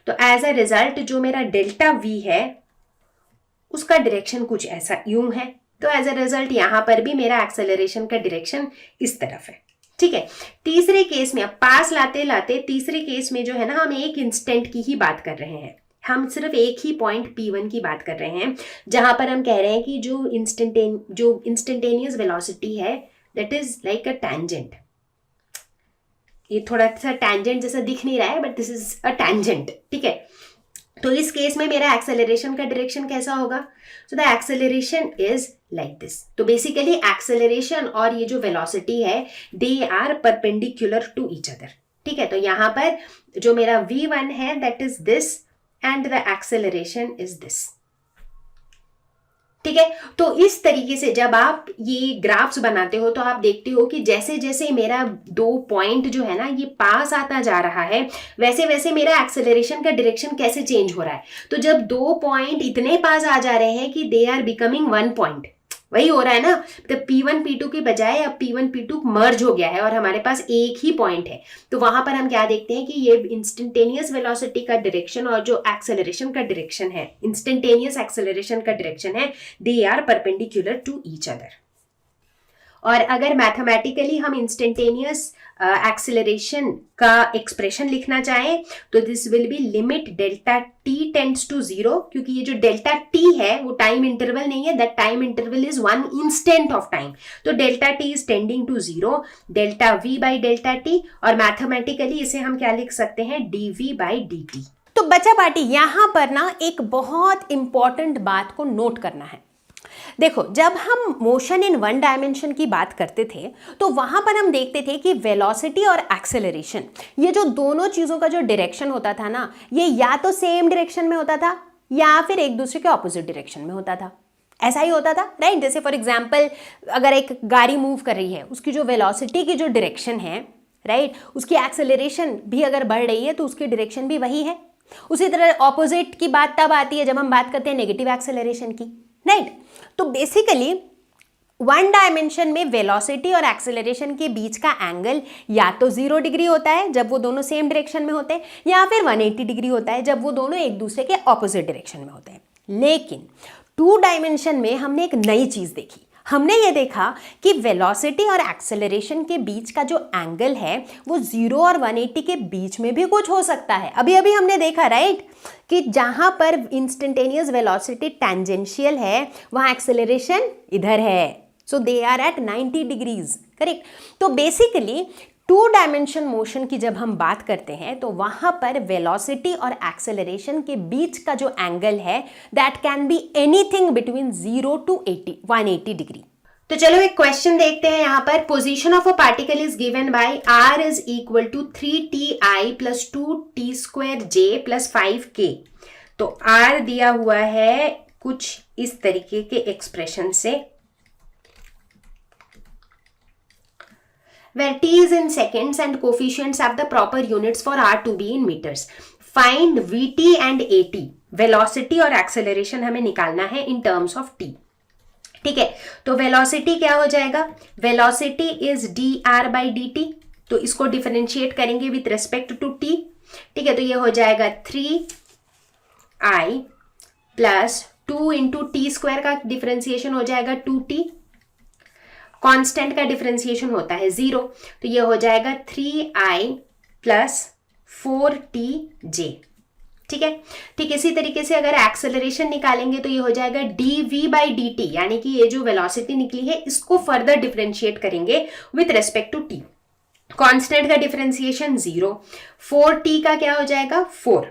तो एज अ रिजल्ट जो मेरा डेल्टा v है उसका डायरेक्शन कुछ ऐसा यूं है। तो एज अ रिजल्ट यहाँ पर भी मेरा एक्सेलरेशन का डायरेक्शन इस तरफ है। ठीक है, तीसरे केस में अब पास लाते लाते तीसरे केस में जो है ना हम एक इंस्टेंट की ही बात कर रहे हैं। हम सिर्फ एक ही पॉइंट P1 की बात कर रहे हैं जहां पर हम कह रहे हैं कि जो इंस्टेंटेनियस वेलोसिटी है that is like a tangent. ये थोड़ा सा टैंजेंट जैसा दिख नहीं रहा है but this is a tangent. ठीक है, तो इस केस में मेरा एक्सेलरेशन का डायरेक्शन कैसा होगा? So the acceleration is like this. तो बेसिकली एक्सेलरेशन और ये जो वेलोसिटी है they are perpendicular to each other. ठीक है, तो यहाँ पर जो मेरा v1 है that is this and the acceleration is this. ठीक है, तो इस तरीके से जब आप ये ग्राफ्स बनाते हो तो आप देखते हो कि जैसे जैसे मेरा दो पॉइंट जो है ना ये पास आता जा रहा है वैसे वैसे मेरा एक्सेलरेशन का डायरेक्शन कैसे चेंज हो रहा है। तो जब दो पॉइंट इतने पास आ जा रहे हैं कि they are becoming one point, वही हो रहा है ना, तो P1 P2 के बजाय अब P1 P2 मर्ज हो गया है और हमारे पास एक ही पॉइंट है। तो वहां पर हम क्या देखते हैं कि ये इंस्टेंटेनियस वेलोसिटी का डायरेक्शन और जो एक्सेलरेशन का डायरेक्शन है, इंस्टेंटेनियस एक्सेलरेशन का डायरेक्शन है, they are perpendicular to each other. और अगर मैथमेटिकली हम इंस्टेंटेनियस एक्सेलरेशन का एक्सप्रेशन लिखना चाहें तो this will be limit delta T tends to 0, क्योंकि ये जो डेल्टा टी है वो टाइम इंटरवल नहीं है, that time interval is 1 instant of time, तो delta T is tending to 0, delta V by delta T, और मैथमेटिकली इसे हम क्या लिख सकते हैं, D V by D T. तो बच्चा पार्टी यहां पर ना एक बहुत इंपॉर्टेंट बात को नोट करना है। देखो, जब हम मोशन इन वन डायमेंशन की बात करते थे तो वहां पर हम देखते थे कि वेलोसिटी और एक्सेलरेशन, ये जो दोनों चीजों का जो डायरेक्शन होता था ना, ये या तो सेम डायरेक्शन में होता था या फिर एक दूसरे के ऑपोजिट डायरेक्शन में होता था। ऐसा ही होता था, राइट। जैसे फॉर एग्जाम्पल अगर एक गाड़ी मूव कर रही है, उसकी जो वेलोसिटी की जो डायरेक्शन है, राइट, उसकी एक्सेलरेशन भी अगर बढ़ रही है तो उसकी डायरेक्शन भी वही है। उसी तरह ऑपोजिट की बात तब आती है जब हम बात करते हैं नेगेटिव एक्सेलरेशन की, राइट। तो बेसिकली वन डायमेंशन में वेलोसिटी और एक्सेलरेशन के बीच का एंगल या तो 0 डिग्री होता है जब वो दोनों सेम डायरेक्शन में होते हैं, या फिर 180 डिग्री होता है जब वो दोनों एक दूसरे के ऑपोजिट डायरेक्शन में होते हैं। लेकिन 2 डायमेंशन में हमने एक नई चीज देखी। हमने ये देखा कि वेलोसिटी और एक्सेलरेशन के बीच का जो एंगल है वो 0 और 180 के बीच में भी कुछ हो सकता है। अभी अभी हमने देखा, राइट, कि जहां पर इंस्टेंटेनियस वेलोसिटी टेंजेंशियल है वहां एक्सेलरेशन इधर है, so they are at 90 degrees, correct. तो बेसिकली 2 डायमेंशन मोशन की जब हम बात करते हैं तो वहां पर वेलोसिटी और एक्सेलरेशन के बीच का जो एंगल है that can be anything between 0 to 180 degree. तो चलो एक क्वेश्चन देखते हैं यहाँ पर। Position of a particle is given by r is equal to 3ti plus 2t square j plus 5k। तो r दिया हुआ है कुछ इस तरीके के एक्सप्रेशन से, where t is in seconds and coefficients have the proper units for r to be in meters. Find vt and at. Velocity और acceleration हमें निकालना है in terms of t. ठीक है, तो velocity क्या हो जाएगा, velocity is dr by dt, तो इसको डिफरेंशिएट करेंगे with respect to t। ठीक है, तो ये हो जाएगा 3i plus 2 into T square का डिफरेंशिएशन हो जाएगा 2t, कांस्टेंट का डिफरेंशिएशन होता है 0, तो ये हो जाएगा 3i प्लस 4tj। ठीक है, ठीक इसी तरीके से अगर एक्सेलरेशन निकालेंगे तो ये हो जाएगा dv बाई dt, यानी कि ये जो वेलोसिटी निकली है इसको फर्दर डिफरेंशिएट करेंगे with respect to t। Constant का डिफरेंशिएशन 0, 4t का क्या हो जाएगा 4,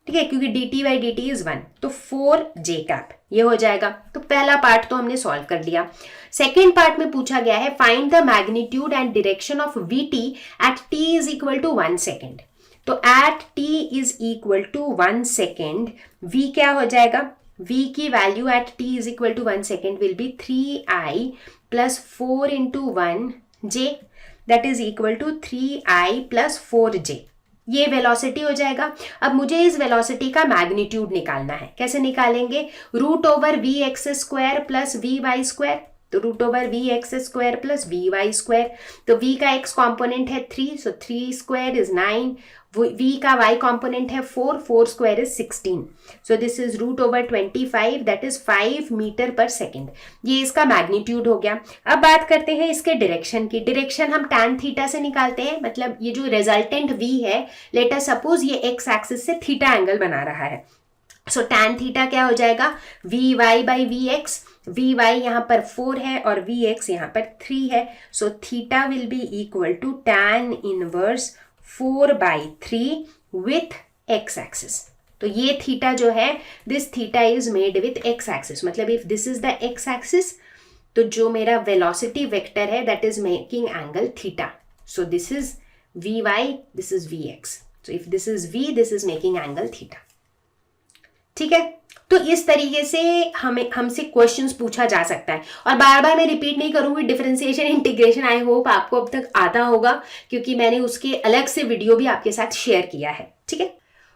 ठीक है, क्योंकि dt बाई dt इज 1, तो 4j कैप ये हो जाएगा। तो पहला पार्ट तो हमने सॉल्व कर लिया। सेकेंड पार्ट में पूछा गया है find the magnitude and direction of vt at t is equal to 1 second. तो at t is equal to 1 second v क्या हो जाएगा, v की value at t is equal to 1 second will be 3i plus 4 into 1j, that is equal to 3i plus 4j। ये velocity हो जाएगा। अब मुझे इस वेलोसिटी का मैग्नीट्यूड निकालना है। कैसे निकालेंगे, root over we x square plus we Y square, तो root over we x square plus we Y square, तो v का x कॉम्पोनेंट है 3, सो 3 स्क्वायर इज 9, v का y कॉम्पोनेंट है 4, 4 square is 16, so this is root over 25, that is 5 metre per second. ये इसका magnitude हो गया। अब बात करते हैं इसके डायरेक्शन की। डायरेक्शन हम tan थीटा से निकालते हैं, मतलब ये जो रिजल्टेंट v है, लेट अस सपोज ये x एक्सिस से थीटा एंगल बना रहा है, सो tan थीटा क्या हो जाएगा, v y by v x, v y यहाँ पर 4 है और वी एक्स यहाँ पर 3 है, so theta will be equal to tan inverse 4/3 with x axis. तो ये थीटा जो है, this theta is made with x axis, मतलब if this is the x axis तो जो मेरा वेलोसिटी वेक्टर है that is making angle theta, so this is V Y, this is V X, so if this is v, this is making angle theta. ठीक है, तो इस तरीके से हमसे क्वेश्चंस पूछा जा सकता है। और बार बार मैं रिपीट नहीं करूंगी, डिफरेंशिएशन इंटीग्रेशन आई होप आपको अब तक आता होगा, क्योंकि मैंने उसके अलग से वीडियो भी आपके साथ शेयर किया है। ठीक है,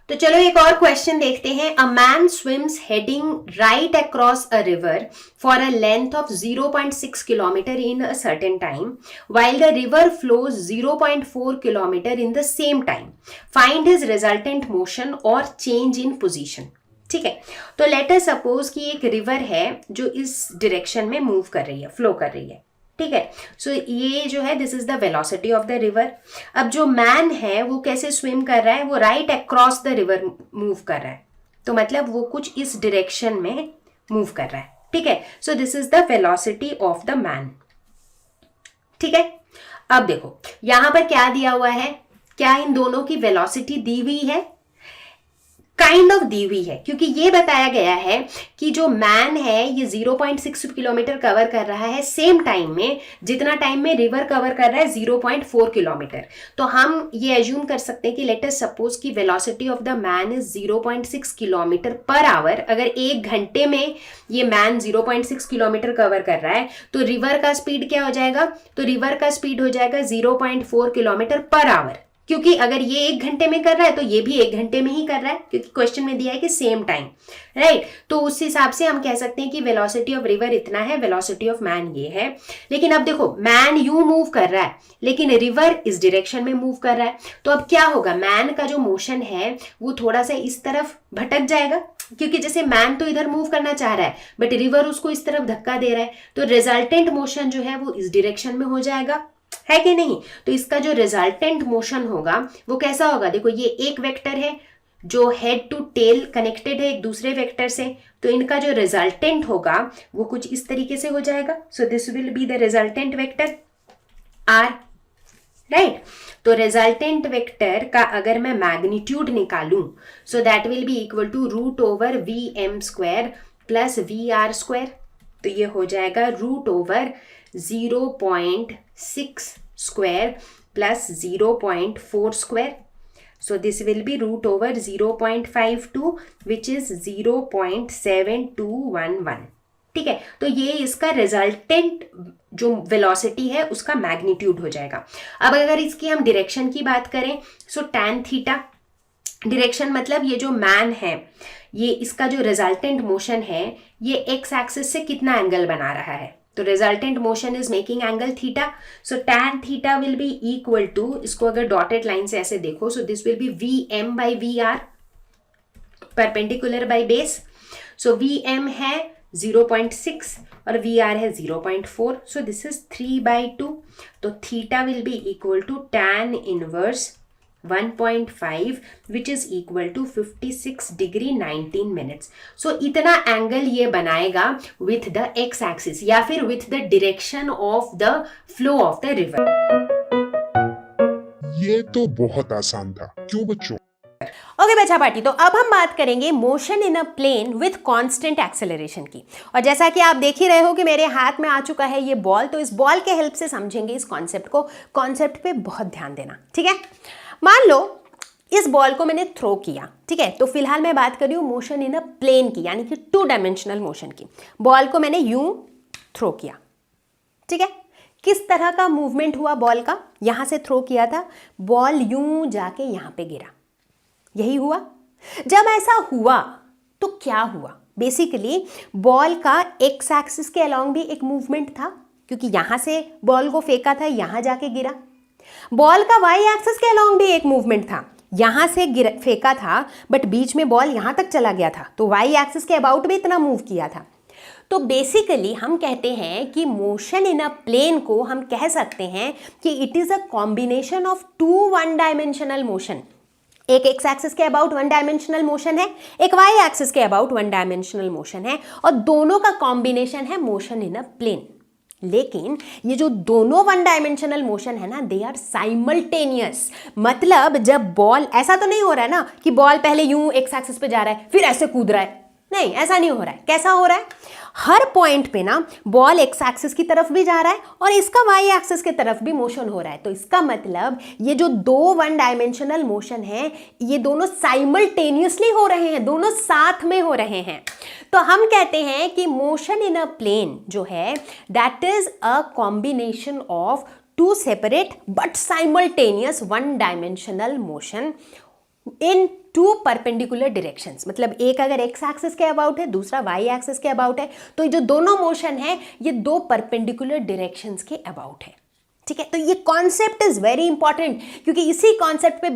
तो चलो एक और क्वेश्चन देखते हैं। A man swims heading right across a river for a length of 0.6 kilometre in a certain time while the river flows 0.4 kilometre in the same time. Find his resultant motion और change in position. ठीक है, तो late us suppose कि एक river है जो इस direction में मूव कर रही है, फ्लो कर रही है। ठीक है। सो ये जो है this is the velocity of the river. अब जो मैन है वो कैसे स्विम कर रहा है, वो right across the river move कर रहा है, तो मतलब वो कुछ इस डायरेक्शन में मूव कर रहा है, ठीक है। सो this is the velocity of the man, ठीक है। अब देखो यहां पर क्या दिया हुआ है, क्या इन दोनों की वेलोसिटी दी हुई है, काइंड ऑफ दी हुई है, क्योंकि ये बताया गया है कि जो मैन है ये 0.6 किलोमीटर कवर कर रहा है सेम टाइम में जितना टाइम में रिवर कवर कर रहा है 0.4 किलोमीटर। तो हम ये एज्यूम कर सकते हैं कि लेट अस सपोज कि velocity of the man is 0.6 kilometre per hour. अगर एक घंटे में ये मैन 0.6 किलोमीटर कवर कर रहा है तो रिवर का स्पीड क्या हो जाएगा, तो रिवर का स्पीड हो जाएगा 0.4 किलोमीटर पर आवर, क्योंकि अगर ये एक घंटे में कर रहा है तो ये भी एक घंटे में ही कर रहा है, क्योंकि क्वेश्चन में दिया है कि सेम टाइम, राइट। तो उस हिसाब से हम कह सकते हैं कि वेलोसिटी ऑफ रिवर इतना है, वेलोसिटी ऑफ मैन ये है। लेकिन अब देखो मैन यूं मूव कर रहा है लेकिन रिवर इस डायरेक्शन में मूव कर रहा है, तो अब क्या होगा, मैन का जो मोशन है वो थोड़ा सा इस तरफ भटक जाएगा, क्योंकि जैसे मैन तो इधर मूव करना चाह रहा है बट रिवर उसको इस तरफ धक्का दे रहा है, तो रिजल्टेंट मोशन जो है वो इस डायरेक्शन में हो जाएगा, है कि नहीं। तो इसका जो रिजल्टेंट मोशन होगा वो कैसा होगा, देखो ये एक वेक्टर है जो हेड टू टेल कनेक्टेड है एक दूसरे वेक्टर से, तो इनका जो रिजल्टेंट होगा वो कुछ इस तरीके से हो जाएगा। So this will be the resultant vector r, right. तो रिजल्टेंट वेक्टर का अगर मैं मैग्नीट्यूड निकालूं so that will be equal to root over v m square plus v r square, तो ये हो जाएगा root over 0.6 square plus 0.4 square. So this will be root over 0.52 which is 0.7211. ठीक है, तो ये इसका रिजल्टेंट जो वेलोसिटी है उसका मैग्नीट्यूड हो जाएगा। अब अगर इसकी हम डायरेक्शन की बात करें सो tan थीटा, डायरेक्शन मतलब ये जो मैन है ये इसका जो रिजल्टेंट मोशन है ये एक्स एक्सिस से कितना एंगल बना रहा है, तो resultant motion is making angle theta. So tan theta will be equal to, इसको अगर डॉटेड लाइन से ऐसे देखो so this will be v m by v r perpendicular by base. So v m है 0.6 और वी आर है 0.4, सो this is 3/2, तो theta will be equal to tan inverse 1.5 which is equal to 56 degree 19 minutes. So इतना angle ये बनाएगा with the x axis या फिर with the direction of the flow of the river. ये तो बहुत आसान था, क्यों बच्चों? ओके बच्चा पार्टी, तो अब हम बात करेंगे motion in a plane with constant acceleration की। और जैसा कि आप देख ही रहे हो कि मेरे हाथ में आ चुका है ये बॉल, तो इस बॉल के हेल्प से समझेंगे इस कॉन्सेप्ट को। कॉन्सेप्ट पे बहुत ध्यान देना, ठीक है। मान लो इस बॉल को मैंने थ्रो किया, ठीक है, तो फिलहाल मैं बात कर रही हूँ मोशन इन अ प्लेन की, यानी कि 2 डायमेंशनल मोशन की। बॉल को मैंने यूं थ्रो किया, ठीक है। किस तरह का मूवमेंट हुआ बॉल का, यहां से थ्रो किया था, बॉल यूं जाके यहां पे गिरा, यही हुआ। जब ऐसा हुआ तो क्या हुआ, बेसिकली बॉल का एक्स एक्सिस के अलोंग भी एक मूवमेंट था, क्योंकि यहां से बॉल को फेंका था, यहां जाके गिरा। बॉल का वाई एक्सिस के अलोंग भी एक मूवमेंट था, यहां से फेंका था बट बीच में बॉल यहां तक चला गया था, तो वाई एक्सिस के अबाउट भी इतना मूव किया था। तो बेसिकली हम कहते हैं कि मोशन इन अ प्लेन को हम कह सकते हैं कि it is a combination of 2 one dimensional motion. एक एक्स एक्सिस के अबाउट 1 डायमेंशनल मोशन है, एक वाई एक्सिस के अबाउट 1 डायमेंशनल मोशन है, और दोनों का कॉम्बिनेशन है मोशन इन अ प्लेन। लेकिन ये जो दोनों 1 डायमेंशनल मोशन है ना, दे आर साइमल्टेनियस। मतलब जब बॉल, ऐसा तो नहीं हो रहा है ना कि बॉल पहले यूं एक्स एक्सिस पे जा रहा है फिर ऐसे कूद रहा है, नहीं, ऐसा नहीं हो रहा है। कैसा हो रहा है, हर पॉइंट पे ना बॉल एक्स एक्सिस की तरफ भी जा रहा है और इसका वाई एक्सिस की तरफ भी मोशन हो रहा है। तो इसका मतलब ये जो 2 वन डायमेंशनल मोशन है ये दोनों साइमल्टेनियसली हो रहे हैं, दोनों साथ में हो रहे हैं। तो हम कहते हैं कि मोशन इन अ प्लेन जो है that is a combination of 2 separate but simultaneous 1 dimensional motion in 2 perpendicular directions. मतलब एक अगर एक्स एक्सिस के अबाउट है, दूसरा वाई एक्सिस के अबाउट है, तो ये जो दोनों मोशन है ये 2 परपेंडिकुलर डायरेक्शंस के अबाउट है, ठीक है। तो ये कॉन्सेप्ट इज वेरी इंपॉर्टेंट, क्योंकि इसी कॉन्सेप्ट पे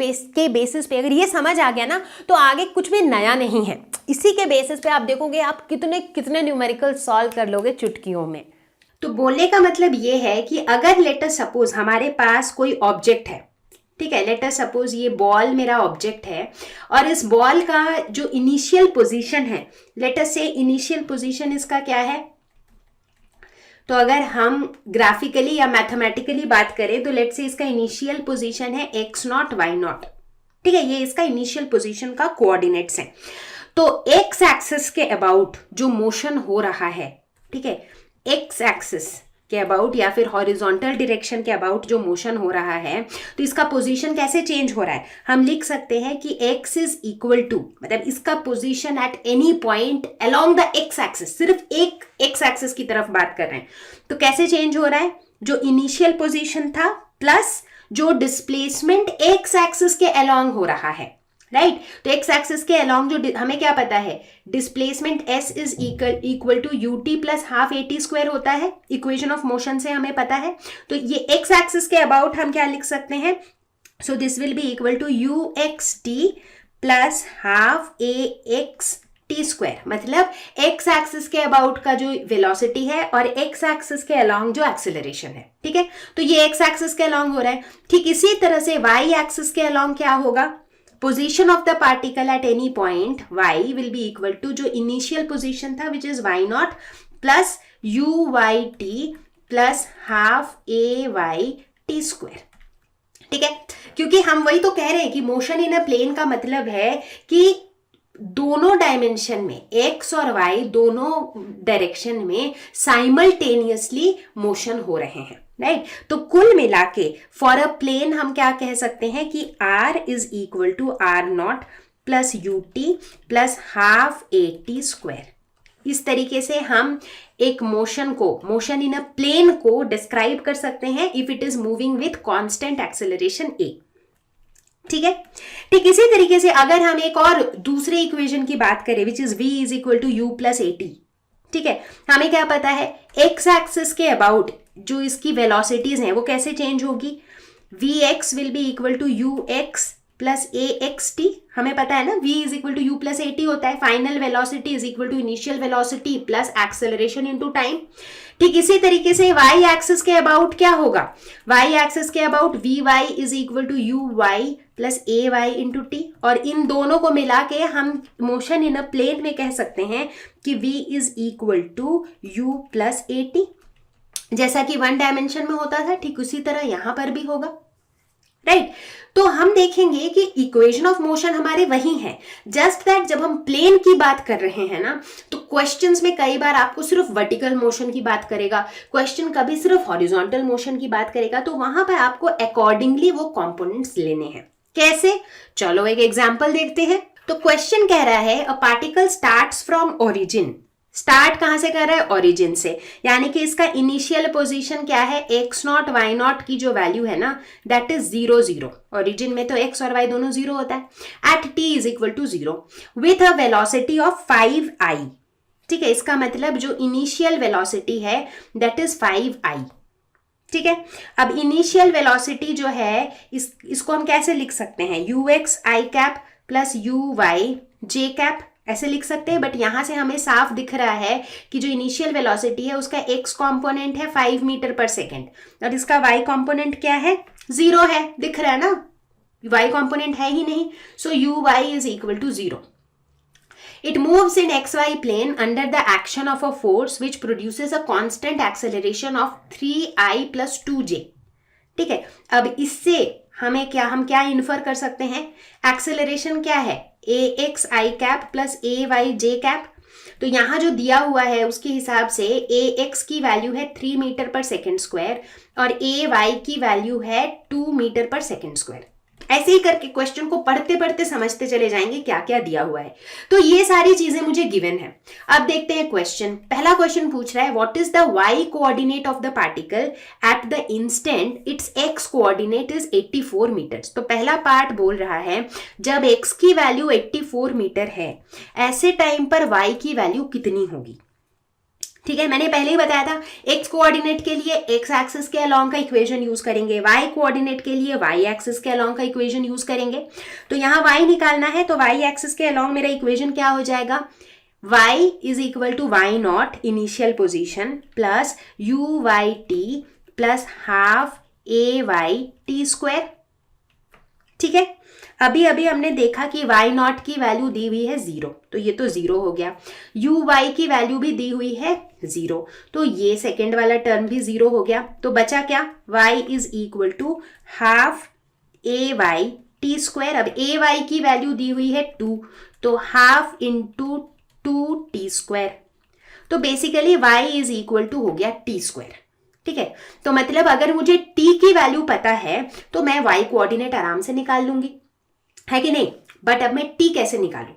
बेसिस पे अगर ये समझ आ गया ना तो आगे कुछ भी नया नहीं है। इसी के बेसिस पे आप देखोगे आप कितने न्यूमेरिकल सॉल्व कर लोगे चुटकियों में। तो बोलने का मतलब ये है कि अगर लेट अस सपोज हमारे पास कोई ऑब्जेक्ट है, ठीक है, लेट अस सपोज ये बॉल मेरा ऑब्जेक्ट है और इस बॉल का जो इनिशियल पोजीशन है, लेट अस से इनिशियल पोजीशन इसका क्या है, तो अगर हम ग्राफिकली या मैथमेटिकली बात करें तो लेट से इसका इनिशियल पोजीशन है x नॉट y नॉट, ठीक है, ये इसका इनिशियल पोजीशन का कोऑर्डिनेट्स है। तो एक्स एक्सिस के अबाउट जो मोशन हो रहा है, ठीक है, एक्स एक्सिस के अबाउट या फिर हॉरिजॉन्टल डायरेक्शन के अबाउट जो मोशन हो रहा है, तो इसका पोजीशन कैसे चेंज हो रहा है, हम लिख सकते हैं कि x इज इक्वल टू, मतलब इसका position at any point along the x axis, सिर्फ एक x एक्सिस की तरफ बात कर रहे हैं, तो कैसे चेंज हो रहा है, जो इनिशियल पोजीशन था प्लस जो डिस्प्लेसमेंट x एक्सिस के अलोंग हो रहा है, राइट। तो x एक्सिस के अलोंग जो हमें क्या पता है, displacement s is equal to ut plus half at square होता है, इक्वेशन ऑफ मोशन से हमें पता है। तो ये x एक्सिस के अबाउट हम क्या लिख सकते हैं, so this will be equal to uxt plus half ax t square, मतलब x एक्सिस के अबाउट का जो वेलोसिटी है और x एक्सिस के अलोंग जो एक्सेलरेशन है, ठीक है, तो ये x एक्सिस के अलोंग हो रहा है। ठीक इसी तरह से y एक्सिस के अलोंग क्या होगा, position of the particle at any point y will be equal to जो initial position था which is y naught plus uyt plus half ayt square, ठीक है, क्योंकि हम वही तो कह रहे हैं कि मोशन इन अ प्लेन का मतलब है कि दोनों डायमेंशन में x और y दोनों डायरेक्शन में साइमल्टेनियसली मोशन हो रहे हैं, राइट। तो कुल मिला के फॉर अ प्लेन हम क्या कह सकते हैं कि r is equal to r not plus ut plus half at square. इस तरीके से हम एक मोशन इन अ प्लेन को डिस्क्राइब कर सकते हैं if it is moving with constant acceleration a, ठीक है। ठीक इसी तरीके से अगर हम एक और दूसरे इक्वेशन की बात करें which is v is equal to u plus at, ठीक है, हमें क्या पता है x एक्सिस के अबाउट जो इसकी वेलोसिटीज हैं वो कैसे चेंज होगी, vx will be equal to ux plus axt, हमें पता है ना v is equal to u plus at होता है, final velocity is equal to initial velocity plus acceleration into time. ठीक इसी तरीके से y एक्सिस के अबाउट क्या होगा, y एक्सिस के about vy is equal to uy plus ay into t, और इन दोनों को मिला के हम मोशन इन अ प्लेन में कह सकते हैं कि v is equal to u plus at, जैसा कि वन डायमेंशन में होता था ठीक उसी तरह यहां पर भी होगा, राइट। तो हम देखेंगे कि इक्वेशन ऑफ मोशन हमारे वही हैं, जस्ट दैट जब हम प्लेन की बात कर रहे हैं ना तो क्वेश्चंस में कई बार आपको सिर्फ वर्टिकल मोशन की बात करेगा, क्वेश्चन कभी सिर्फ हॉरिजॉन्टल मोशन की बात करेगा, तो वहां पर आपको अकॉर्डिंगली वो कंपोनेंट्स लेने हैं। कैसे, चलो एक एग्जांपल देखते हैं। तो क्वेश्चन कह रहा है a particle starts from origin, start कहां से कर रहा है, ओरिजिन से, यानी कि इसका इनिशियल पोजीशन क्या है, x नॉट y नॉट की जो वैल्यू है ना दैट इज 0 0, ओरिजिन में तो x और y दोनों 0 होता है, at t is equal to 0 with a velocity of 5i, ठीक है, इसका मतलब जो इनिशियल वेलोसिटी है दैट इज 5i, ठीक है। अब इनिशियल वेलोसिटी जो है इसको हम कैसे लिख सकते हैं, ux i cap plus uy j cap ऐसे लिख सकते हैं, बट यहां से हमें साफ दिख रहा है कि जो इनिशियल वेलोसिटी है उसका x कंपोनेंट है 5 मीटर पर सेकेंड और इसका y कंपोनेंट क्या है, 0 है, दिख रहा है ना, y कंपोनेंट है ही नहीं, so uy is equal to 0। It moves in xy plane under the action of a force which produces a constant acceleration of 3i plus 2j, ठीक है। अब इससे हम क्या इन्फर कर सकते हैं, एक्सेलरेशन क्या है, ax i cap plus ay j cap, तो यहाँ जो दिया हुआ है उसके हिसाब से ax की वैल्यू है 3 मीटर पर सेकेंड स्क्वायर और ay की वैल्यू है 2 मीटर पर सेकेंड स्क्वायर। ऐसे ही करके क्वेश्चन को पढ़ते पढ़ते समझते चले जाएंगे क्या क्या दिया हुआ है। तो ये सारी चीजें मुझे गिवन है। अब देखते हैं क्वेश्चन। पहला क्वेश्चन पूछ रहा है what is the y coordinate of the particle at the instant its x coordinate is 84 metres. तो पहला पार्ट बोल रहा है जब x की वैल्यू 84 मीटर है ऐसे टाइम पर y की वैल्यू कितनी होगी, ठीक है। मैंने पहले ही बताया था x कोऑर्डिनेट के लिए x एक्सिस के अलोंग का इक्वेशन यूज करेंगे, y कोऑर्डिनेट के लिए y एक्सिस के अलोंग का इक्वेशन यूज करेंगे। तो यहाँ y निकालना है तो y एक्सिस के अलोंग मेरा इक्वेशन क्या हो जाएगा, y is equal to y not initial position plus u y t plus half a y t square. ठीक है, अभी अभी हमने देखा कि y नॉट की वैल्यू दी हुई है 0, तो ये तो 0 हो गया। यू वाई की वैल्यू भी दी हुई है 0, तो ये सेकेंड वाला टर्म भी 0 हो गया। तो बचा क्या, y is equal to half a y t square. अब ए वाई की वैल्यू दी हुई है 2, तो हाफ इंटू 2 टी स्क्वायर। तो basically y is equal to हो गया टी स्क्वायर। ठीक है, तो मतलब अगर मुझे t की वैल्यू पता है तो मैं y कोऑर्डिनेट आराम से निकाल लूंगी, है कि नहीं। बट अब मैं t कैसे निकालूं,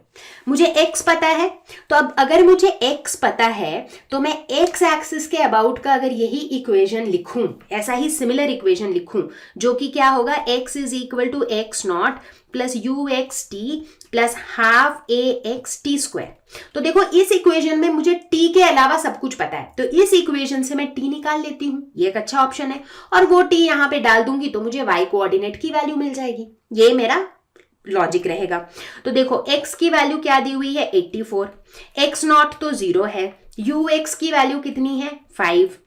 मुझे x पता है, तो अब अगर मुझे x पता है तो मैं x एक्सिस के अबाउट का अगर यही इक्वेशन लिखूं, ऐसा ही सिमिलर इक्वेशन लिखूं, जो कि क्या होगा, x is equal to x naught plus u x t plus half a x t square. तो देखो इस इक्वेशन में मुझे t के अलावा सब कुछ पता है, तो इस इक्वेशन से मैं t निकाल लेती हूँ, ये एक अच्छा ऑप्शन है। और वो t यहाँ पे डाल दूंगी तो मुझे y कोऑर्डिनेट की वैल्यू मिल जाएगी, ये मेरा लॉजिक रहेगा। तो देखो x की वैल्यू क्या दी हुई है 84, x नॉट तो 0 है, ux की वैल्यू कितनी है 5,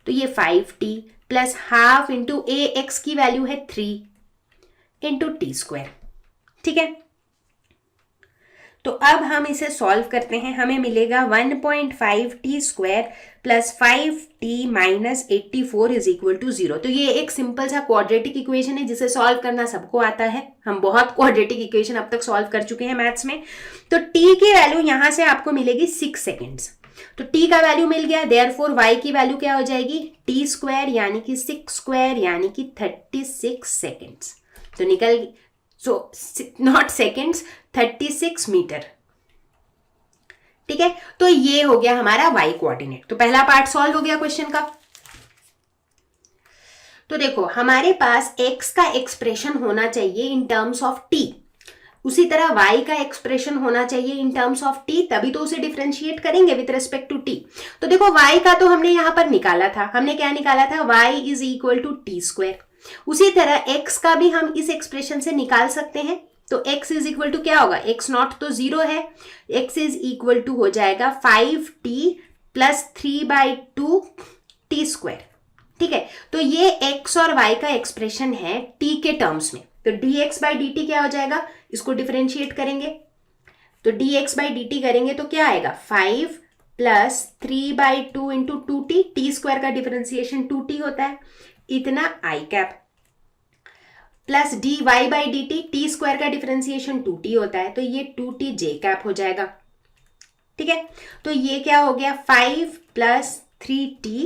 तो ये 5t प्लस हाफ इंटू ए एक्स की वैल्यू है 3 इंटू टी स्क्वायर। ठीक है, तो अब हम इसे सॉल्व करते हैं, हमें मिलेगा 1.5 t square plus 5t minus 84 is equal to 0। तो ये एक सिंपल सा क्वाड्रेटिक इक्वेशन है जिसे सॉल्व करना सबको आता है, हम बहुत क्वाड्रेटिक इक्वेशन अब तक सॉल्व कर चुके हैं मैथ्स में। तो t की वैल्यू यहां से आपको मिलेगी 6 सेकेंड्स, तो t का वैल्यू मिल गया, देयरफॉर y की वैल्यू क्या हो जाएगी t स्क्वायर यानी कि 6 स्क्वायर यानी कि 36 सेकेंड्स। तो निकल, सो नॉट सेकेंड्स, 36 मीटर। ठीक है, तो ये हो गया हमारा y कोऑर्डिनेट। तो पहला पार्ट सॉल्व हो गया क्वेश्चन का। तो देखो हमारे पास x का एक्सप्रेशन होना चाहिए इन टर्म्स ऑफ t, उसी तरह y का एक्सप्रेशन होना चाहिए इन टर्म्स ऑफ t, तभी तो उसे डिफरेंशिएट करेंगे विद रिस्पेक्ट टू t। तो देखो y का तो हमने यहां पर निकाला था, हमने क्या निकाला था, y is equal to t square. उसी तरह x का भी हम इस एक्सप्रेशन से निकाल सकते हैं, तो x इज इक्वल टू क्या होगा, x नॉट तो 0 है, x इज इक्वल टू हो जाएगा 5t प्लस 3/2 टी स्क्वायर। ठीक है, तो ये x और y का एक्सप्रेशन है t के टर्म्स में। तो dx बाई dt क्या हो जाएगा, इसको डिफरेंशिएट करेंगे, तो dx बाई dt करेंगे तो क्या आएगा, 5 plus 3/2 into 2t, T square का डिफरेंशिएशन 2t होता है, इतना i cap plus dy by dt, T square का डिफरेंशिएशन 2t होता है, तो ये 2t j कैप हो जाएगा। ठीक है, तो ये क्या हो गया, 5 plus 3t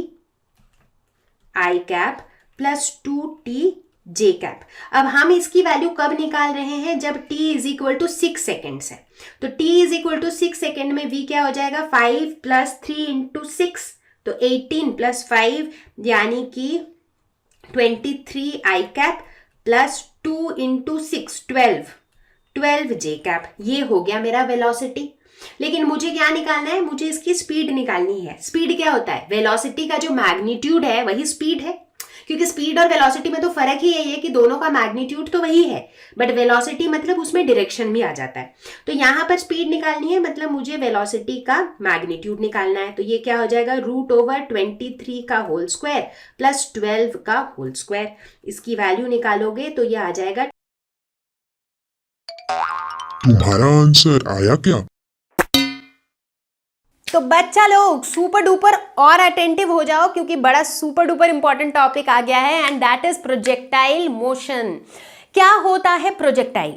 i cap plus 2t j cap. अब हम इसकी वैल्यू कब निकाल रहे हैं, जब t is equal to 6 seconds है, तो t is equal to 6 second में v क्या हो जाएगा, 5 प्लस 3 इंटू 6, तो 18 प्लस 5 यानी कि 23 i cap plus 2 into 6 12 j cap. ये हो गया मेरा वेलोसिटी। लेकिन मुझे क्या निकालना है, मुझे इसकी स्पीड निकालनी है। स्पीड क्या होता है, वेलोसिटी का जो मैग्नीट्यूड है वही स्पीड है, क्योंकि स्पीड और वेलोसिटी में तो फर्क ही यही है कि दोनों का मैग्नीट्यूड तो वही है, बट वेलोसिटी मतलब उसमें डायरेक्शन भी आ जाता है। तो यहाँ पर स्पीड निकालनी है, मतलब मुझे वेलोसिटी का मैग्नीट्यूड निकालना है, तो ये क्या हो जाएगा, √23 का होल स्क्वायर प्लस 12 का होल स्क्वायर। इसकी वैल्यू निकालोगे तो ये आ जाएगा। तुम्हारा आंसर आया क्या? तो बच्चा लोग सुपर डुपर और अटेंटिव हो जाओ, क्योंकि बड़ा सुपर डुपर इंपॉर्टेंट टॉपिक आ गया है, and that is projectile motion. क्या होता है projectile?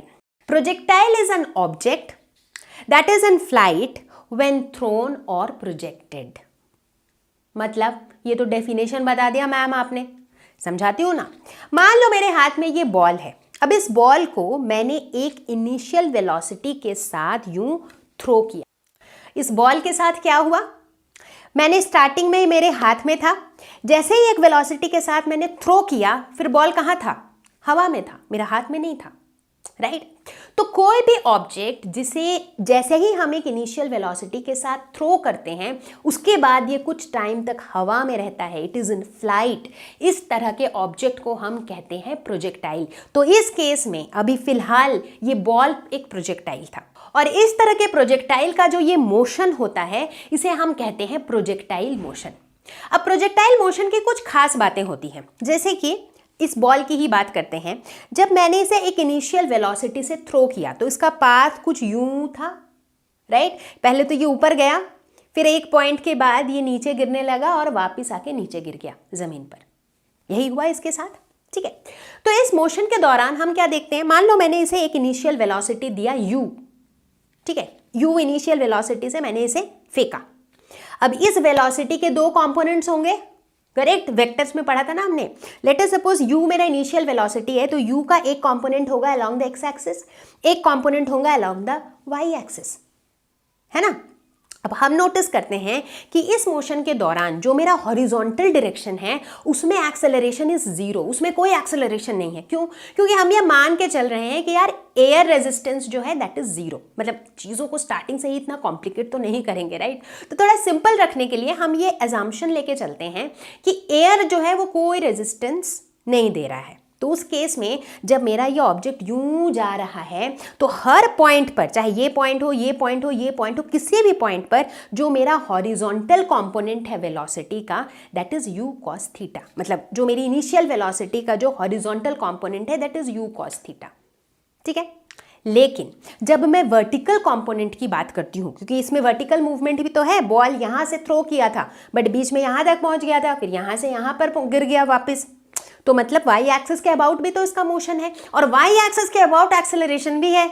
Projectile is an object that is in flight when thrown और प्रोजेक्टेड। मतलब ये तो डेफिनेशन बता दिया मैम आपने, समझाती हूँ ना। मान लो मेरे हाथ में ये बॉल है, अब इस बॉल को मैंने एक इनिशियल वेलोसिटी के साथ यूं थ्रो किया। इस बॉल के साथ क्या हुआ, मैंने स्टार्टिंग में मेरे हाथ में था, जैसे ही एक वेलोसिटी के साथ मैंने थ्रो किया, फिर बॉल कहाँ था, हवा में था, मेरा हाथ में नहीं था, राइट। तो कोई भी ऑब्जेक्ट जिसे जैसे ही हम एक इनिशियल वेलोसिटी के साथ थ्रो करते हैं, उसके बाद ये कुछ टाइम तक हवा में रहता है, इट इज़ इन फ्लाइट, इस तरह के ऑब्जेक्ट को हम कहते हैं प्रोजेक्टाइल। तो इस केस में अभी फिलहाल ये बॉल एक प्रोजेक्टाइल था। और इस तरह के प्रोजेक्टाइल का जो ये मोशन होता है इसे हम कहते हैं प्रोजेक्टाइल मोशन। अब प्रोजेक्टाइल मोशन की कुछ खास बातें होती हैं, जैसे कि इस बॉल की ही बात करते हैं। जब मैंने इसे एक इनिशियल वेलोसिटी से थ्रो किया तो इसका पाथ कुछ यूं था, राइट। पहले तो ये ऊपर गया, फिर एक पॉइंट के बाद ये नीचे गिरने लगा और वापस आके नीचे गिर गया ज़मीन पर। यही हुआ इसके साथ, ठीक है। तो इस मोशन के दौरान हम क्या देखते हैं, मान लो मैंने इसे एक इनिशियल वेलोसिटी दिया u, ठीक है, u इनिशियल वेलोसिटी से मैंने इसे फेंका। अब इस वेलोसिटी के दो कंपोनेंट्स होंगे, करेक्ट, वेक्टर्स में पढ़ा था ना हमने। लेट अस सपोज u मेरा इनिशियल वेलोसिटी है, तो u का एक कंपोनेंट होगा अलोंग द एक्स एक्सिस, एक कंपोनेंट होगा अलोंग द वाई एक्सिस, है ना। अब हम नोटिस करते हैं कि इस मोशन के दौरान जो मेरा हॉरिजॉन्टल डायरेक्शन है उसमें एक्सेलरेशन इज जीरो, उसमें कोई एक्सेलरेशन नहीं है। क्यों? क्योंकि हम ये मान के चल रहे हैं कि यार एयर रेजिस्टेंस जो है दैट इज जीरो। मतलब चीज़ों को स्टार्टिंग से ही इतना कॉम्प्लिकेट तो नहीं करेंगे, राइट। तो थोड़ा सिंपल रखने के लिए हम ये एजम्पशन लेके चलते हैं कि एयर जो है वो कोई रेजिस्टेंस नहीं दे रहा है। तो उस केस में जब मेरा ये ऑब्जेक्ट यूं जा रहा है तो हर पॉइंट पर, चाहे ये पॉइंट हो, ये पॉइंट हो, ये पॉइंट हो, किसी भी पॉइंट पर जो मेरा हॉरिजॉन्टल कंपोनेंट है वेलोसिटी का that is u cos theta. मतलब जो मेरी इनिशियल वेलोसिटी का जो हॉरिजॉन्टल कंपोनेंट है that is u cos theta, ठीक है। लेकिन जब मैं वर्टिकल कंपोनेंट की बात करती हूँ, क्योंकि इसमें वर्टिकल मूवमेंट भी तो है, बॉल यहाँ से थ्रो किया था बट बीच में यहाँ तक पहुँच गया था, फिर यहाँ से यहाँ पर गिर गया वापस, तो मतलब वाई एक्सिस के अबाउट भी तो इसका मोशन है और वाई एक्सिस के अबाउट एक्सेलरेशन भी है।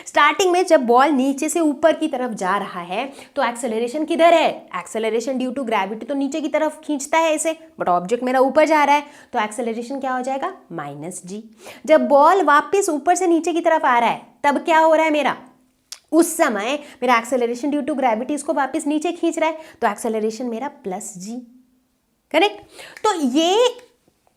स्टार्टिंग में जब बॉल नीचे से ऊपर की तरफ जा रहा है तो एक्सेलरेशन किधर है, एक्सेलरेशन ड्यू टू ग्रेविटी तो नीचे की तरफ खींचता है इसे, बट ऑब्जेक्ट मेरा ऊपर जा रहा है तो एक्सेलरेशन क्या हो जाएगा, -g। जब बॉल वापस ऊपर से नीचे की तरफ आ रहा है तब क्या हो रहा है मेरा, उस समय मेरा एक्सेलरेशन ड्यू टू ग्रेविटी इसको वापस नीचे खींच रहा है तो एक्सेलरेशन मेरा +g, करेक्ट। तो ये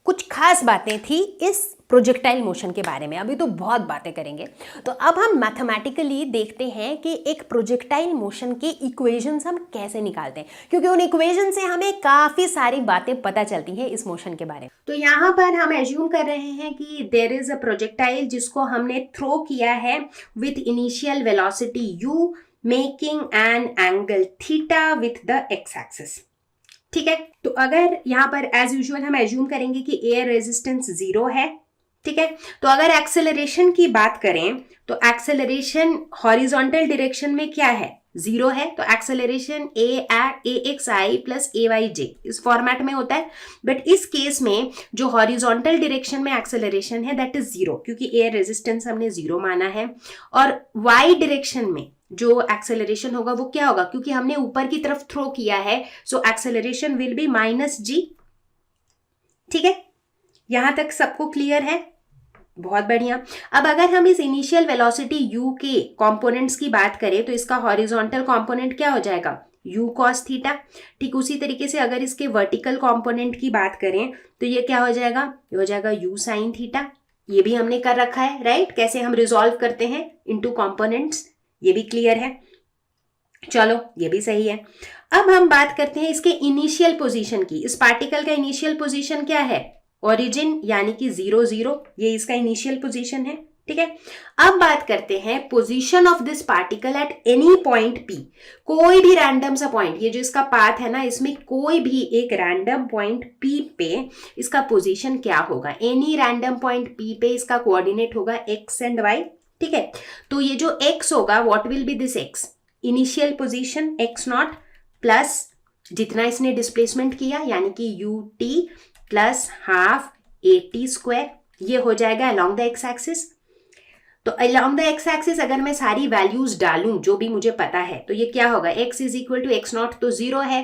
कुछ खास बातें थी इस प्रोजेक्टाइल मोशन के बारे में। अभी तो बहुत बातें करेंगे। तो अब हम मैथमेटिकली देखते हैं कि एक प्रोजेक्टाइल मोशन के इक्वेशंस हम कैसे निकालते हैं, क्योंकि उन इक्वेशन से हमें काफ़ी सारी बातें पता चलती हैं इस मोशन के बारे में। तो यहाँ पर हम एज्यूम कर रहे हैं कि देयर इज अ प्रोजेक्टाइल जिसको हमने थ्रो किया है with initial velocity u making an angle theta with the x axis, ठीक है। तो अगर यहाँ पर एज यूजुअल हम एज्यूम करेंगे कि एयर रेजिस्टेंस 0 है, ठीक है। तो अगर एक्सेलरेशन की बात करें तो एक्सेलरेशन हॉरिजॉन्टल डायरेक्शन में क्या है, 0 है, तो एक्सेलरेशन axi प्लस ayj इस फॉर्मेट में होता है। बट इस केस में जो हॉरिजॉन्टल डायरेक्शन में एक्सेलरेशन है दैट इज 0, क्योंकि एयर रेजिस्टेंस हमने 0 माना है। और y डायरेक्शन में जो एक्सेलरेशन होगा वो क्या होगा, क्योंकि हमने ऊपर की तरफ थ्रो किया है so acceleration will be -g, ठीक है। यहां तक सबको क्लियर है, बहुत बढ़िया। अब अगर हम इस इनिशियल वेलोसिटी u के कंपोनेंट्स की बात करें तो इसका हॉरिजॉन्टल कंपोनेंट क्या हो जाएगा, u cos थीटा। ठीक उसी तरीके से अगर इसके वर्टिकल कंपोनेंट की बात करें तो ये क्या हो जाएगा, ये हो जाएगा u sin थीटा। ये भी हमने कर रखा है, राइट। कैसे हम रिजॉल्व करते हैं इनटू कंपोनेंट्स, ये भी क्लियर है, चलो ये भी सही है। अब हम बात करते हैं इसके इनिशियल पोजीशन की। इस पार्टिकल का इनिशियल पोजीशन क्या है, ओरिजिन यानी कि 0 0, ये इसका इनिशियल पोजीशन है, ठीक है। अब बात करते हैं position of this particle at any point P। कोई भी रैंडम सा पॉइंट, ये जो इसका पाथ है ना, इसमें कोई भी एक रैंडम पॉइंट P पे इसका पोजीशन क्या होगा, एनी रैंडम पॉइंट P पे इसका कोऑर्डिनेट होगा x एंड y, ठीक है। तो ये जो x होगा what will be this x, initial position x0 plus जितना इसने डिस्प्लेसमेंट किया यानी कि ut plus half at square, ये हो जाएगा अलोंग द एक्स एक्सिस। तो अलोंग द एक्स एक्सिस अगर मैं सारी वैल्यूज डालूं जो भी मुझे पता है तो ये क्या होगा, x is equal to x0 तो 0 है,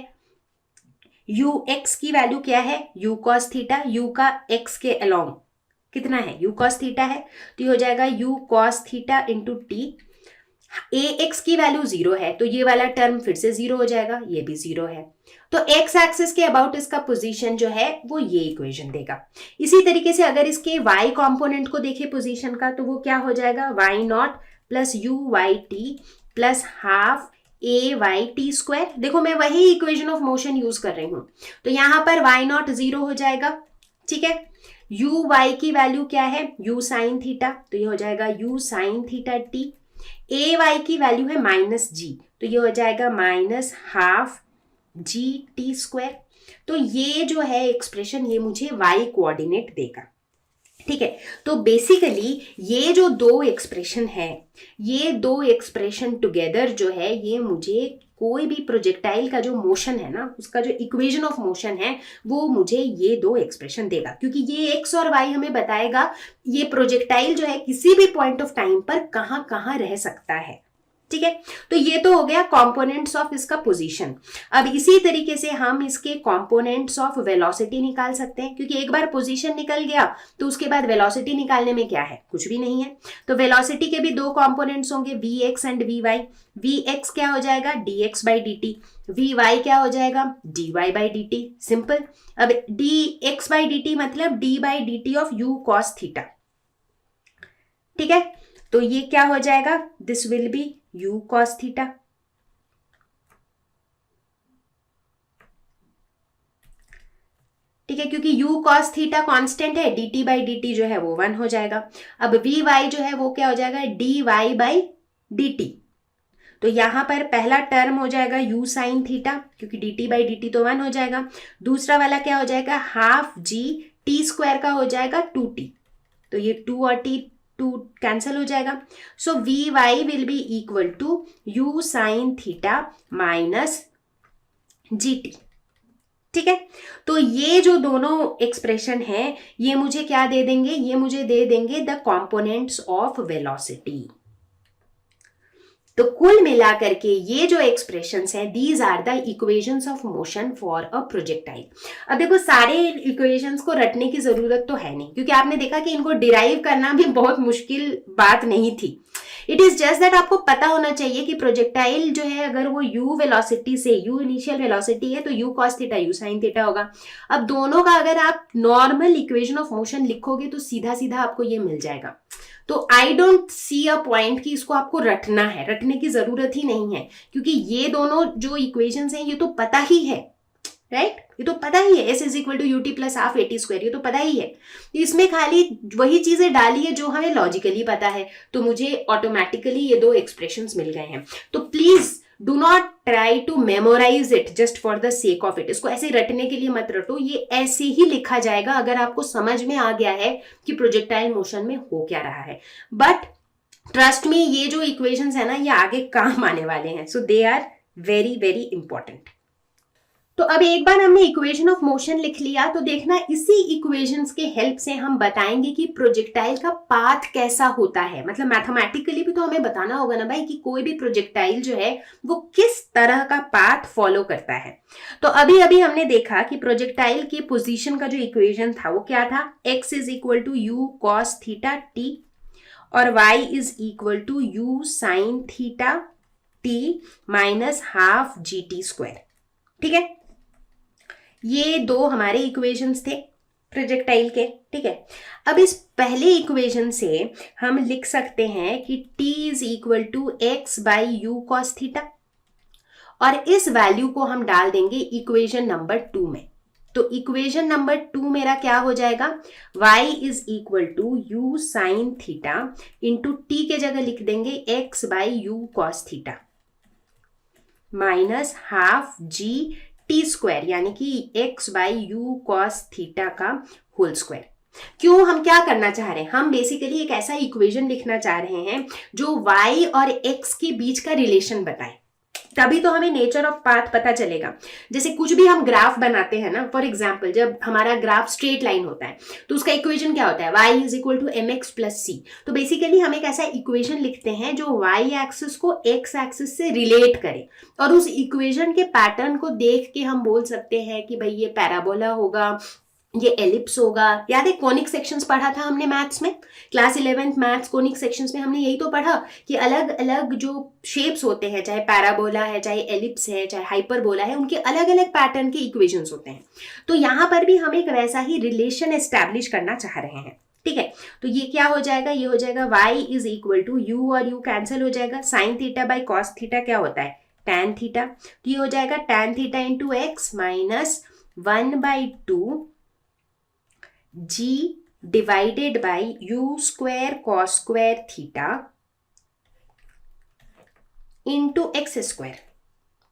u x की वैल्यू क्या है u cos थीटा, u का x के अलोंग कितना है u cos थीटा है, तो ये हो जाएगा u cos theta into T. ax की वैल्यू 0 है तो ये वाला टर्म फिर से 0 हो जाएगा, ये भी 0 है। तो x एक्सिस के अबाउट इसका पोजीशन जो है वो ये इक्वेशन देगा। इसी तरीके से अगर इसके y कंपोनेंट को देखें पोजीशन का तो वो क्या हो जाएगा, y0 plus uyt plus half ayt square. देखो मैं वही इक्वेशन ऑफ मोशन यूज कर रही हूँ, तो यहाँ पर y0 0 हो जाएगा, ठीक है। uy की वैल्यू क्या है u sin थीटा, तो ये हो जाएगा u sin थीटा t। ए वाई की वैल्यू है -g, तो ये हो जाएगा -12 g t²। तो ये जो है एक्सप्रेशन ये मुझे y कोऑर्डिनेट देगा। ठीक है, तो बेसिकली ये जो दो एक्सप्रेशन है, ये दो एक्सप्रेशन टुगेदर जो है ये मुझे कोई भी प्रोजेक्टाइल का जो मोशन है ना, उसका जो इक्वेशन ऑफ मोशन है वो मुझे ये दो एक्सप्रेशन देगा, क्योंकि ये x और y हमें बताएगा ये प्रोजेक्टाइल जो है किसी भी पॉइंट ऑफ टाइम पर कहाँ कहाँ रह सकता है। ठीक है, तो ये तो हो गया कंपोनेंट्स ऑफ इसका पोजीशन। अब इसी तरीके से हम इसके कंपोनेंट्स ऑफ वेलोसिटी निकाल सकते हैं, क्योंकि एक बार पोजीशन निकल गया तो उसके बाद वेलोसिटी निकालने में क्या है, कुछ भी नहीं है। तो वेलोसिटी के भी दो कंपोनेंट्स होंगे, vx एंड vy। vx क्या हो जाएगा, dx by dt, vy क्या हो जाएगा, dy by dt। सिंपल। अब dx by dt मतलब d by dt of u cos theta. ठीक है, तो ये क्या हो जाएगा, this will B u cos theta. ठीक है, क्योंकि u cos थीटा कांस्टेंट है, dt by dt जो है वो 1 हो जाएगा। अब vy जो है वो क्या हो जाएगा, dy by dt। तो यहां पर पहला टर्म हो जाएगा u sin थीटा, क्योंकि dt by dt तो 1 हो जाएगा। दूसरा वाला क्या हो जाएगा, हाफ g t² का हो जाएगा 2t, तो ये 2 और t 2 कैंसिल हो जाएगा। So vy will be equal to u sin theta minus gt। ठीक है, तो ये जो दोनों एक्सप्रेशन है ये मुझे क्या दे देंगे, ये मुझे दे देंगे द कंपोनेंट्स ऑफ वेलोसिटी। तो कुल मिलाकर के ये जो एक्सप्रेशंस हैं, these are the equations of motion for a projectile. अब देखो सारे इक्वेशंस को रटने की जरूरत तो है नहीं, क्योंकि आपने देखा कि इनको डिराइव करना भी बहुत मुश्किल बात नहीं थी। इट इज जस्ट दैट आपको पता होना चाहिए कि प्रोजेक्टाइल जो है अगर वो u वेलोसिटी से, u इनिशियल वेलोसिटी है तो u cos theta u sin theta होगा। अब दोनों का अगर आप नॉर्मल इक्वेशन ऑफ मोशन लिखोगे तो सीधा सीधा आपको ये मिल जाएगा। तो I don't see a point कि इसको आपको रटना है, रटने की जरूरत ही नहीं है, क्योंकि ये दोनों जो इक्वेशंस हैं ये तो पता ही है, राइट? ये तो पता ही है, s is equal to u t plus half at², ये तो पता ही है। इसमें खाली वही चीजें डाली है जो हमें लॉजिकली पता है, तो मुझे ऑटोमेटिकली ये दो एक्सप्रेशंस मिल गए हैं। तो please do not try to memorise it just for the sake of it. इसको ऐसे रटने के लिए मत रटो, ये ऐसे ही लिखा जाएगा अगर आपको समझ में आ गया है कि प्रोजेक्टाइल मोशन में हो क्या रहा है। बट ट्रस्ट मी, ये जो इक्वेशंस है ना ये आगे काम आने वाले हैं, so they are very very important. तो अब एक बार हमने इक्वेशन ऑफ मोशन लिख लिया, तो देखना इसी इक्वेशंस के हेल्प से हम बताएंगे कि प्रोजेक्टाइल का पाथ कैसा होता है। मतलब मैथमेटिकली भी तो हमें बताना होगा ना भाई कि कोई भी प्रोजेक्टाइल जो है वो किस तरह का पाथ फॉलो करता है। तो अभी अभी हमने देखा कि प्रोजेक्टाइल की पोजीशन का जो इक्वेशन था वो क्या था, x is equal to u cos theta t और y is equal to u sin theta t minus half gt²। ठीक है, ये दो हमारे इक्वेशंस थे प्रोजेक्टाइल के। ठीक है, अब इस पहले इक्वेशन से हम लिख सकते हैं कि t is equal to x by u cos theta, और इस वैल्यू को हम डाल देंगे इक्वेशन नंबर 2 में। तो इक्वेशन नंबर 2 मेरा क्या हो जाएगा, y is equal to u sine theta into t के जगह लिख देंगे x by u cos theta minus half g t², यानी कि x by u cos theta का होल स्क्वायर। क्यों, हम क्या करना चाह रहे हैं, हम बेसिकली एक ऐसा इक्वेशन लिखना चाह रहे हैं जो y और x के बीच का रिलेशन बताए, तभी तो हमें नेचर ऑफ पाथ पता चलेगा। जैसे कुछ भी हम ग्राफ बनाते हैं ना, फॉर एग्जांपल जब हमारा ग्राफ स्ट्रेट लाइन होता है तो उसका इक्वेशन क्या होता है, y is equal to mx plus c। तो बेसिकली हम एक ऐसा इक्वेशन लिखते हैं जो y एक्सिस को x एक्सिस से रिलेट करे, और उस इक्वेशन के पैटर्न को देख के हम बोल सकते हैं कि भाई ये पैराबोला होगा, ये एलिप्स होगा। याद है कॉनिक सेक्शंस पढ़ा था हमने मैथ्स में, class 11th maths conic sections में हमने यही तो पढ़ा कि अलग अलग जो शेप्स होते हैं, चाहे पैराबोला है, चाहे एलिप्स है, चाहे हाइपरबोला है, उनके अलग अलग पैटर्न के इक्वेशंस होते हैं। तो यहाँ पर भी हम एक वैसा ही रिलेशन एस्टैब्लिश करना चाह रहे हैं। ठीक है, तो ये क्या हो जाएगा, ये हो जाएगा y is equal to u और यू कैंसिल हो जाएगा, sine theta by cos theta क्या होता है, टैन थीटा। तो ये हो जाएगा tan theta into x minus 1/2 g divided by u square cos square theta into x square.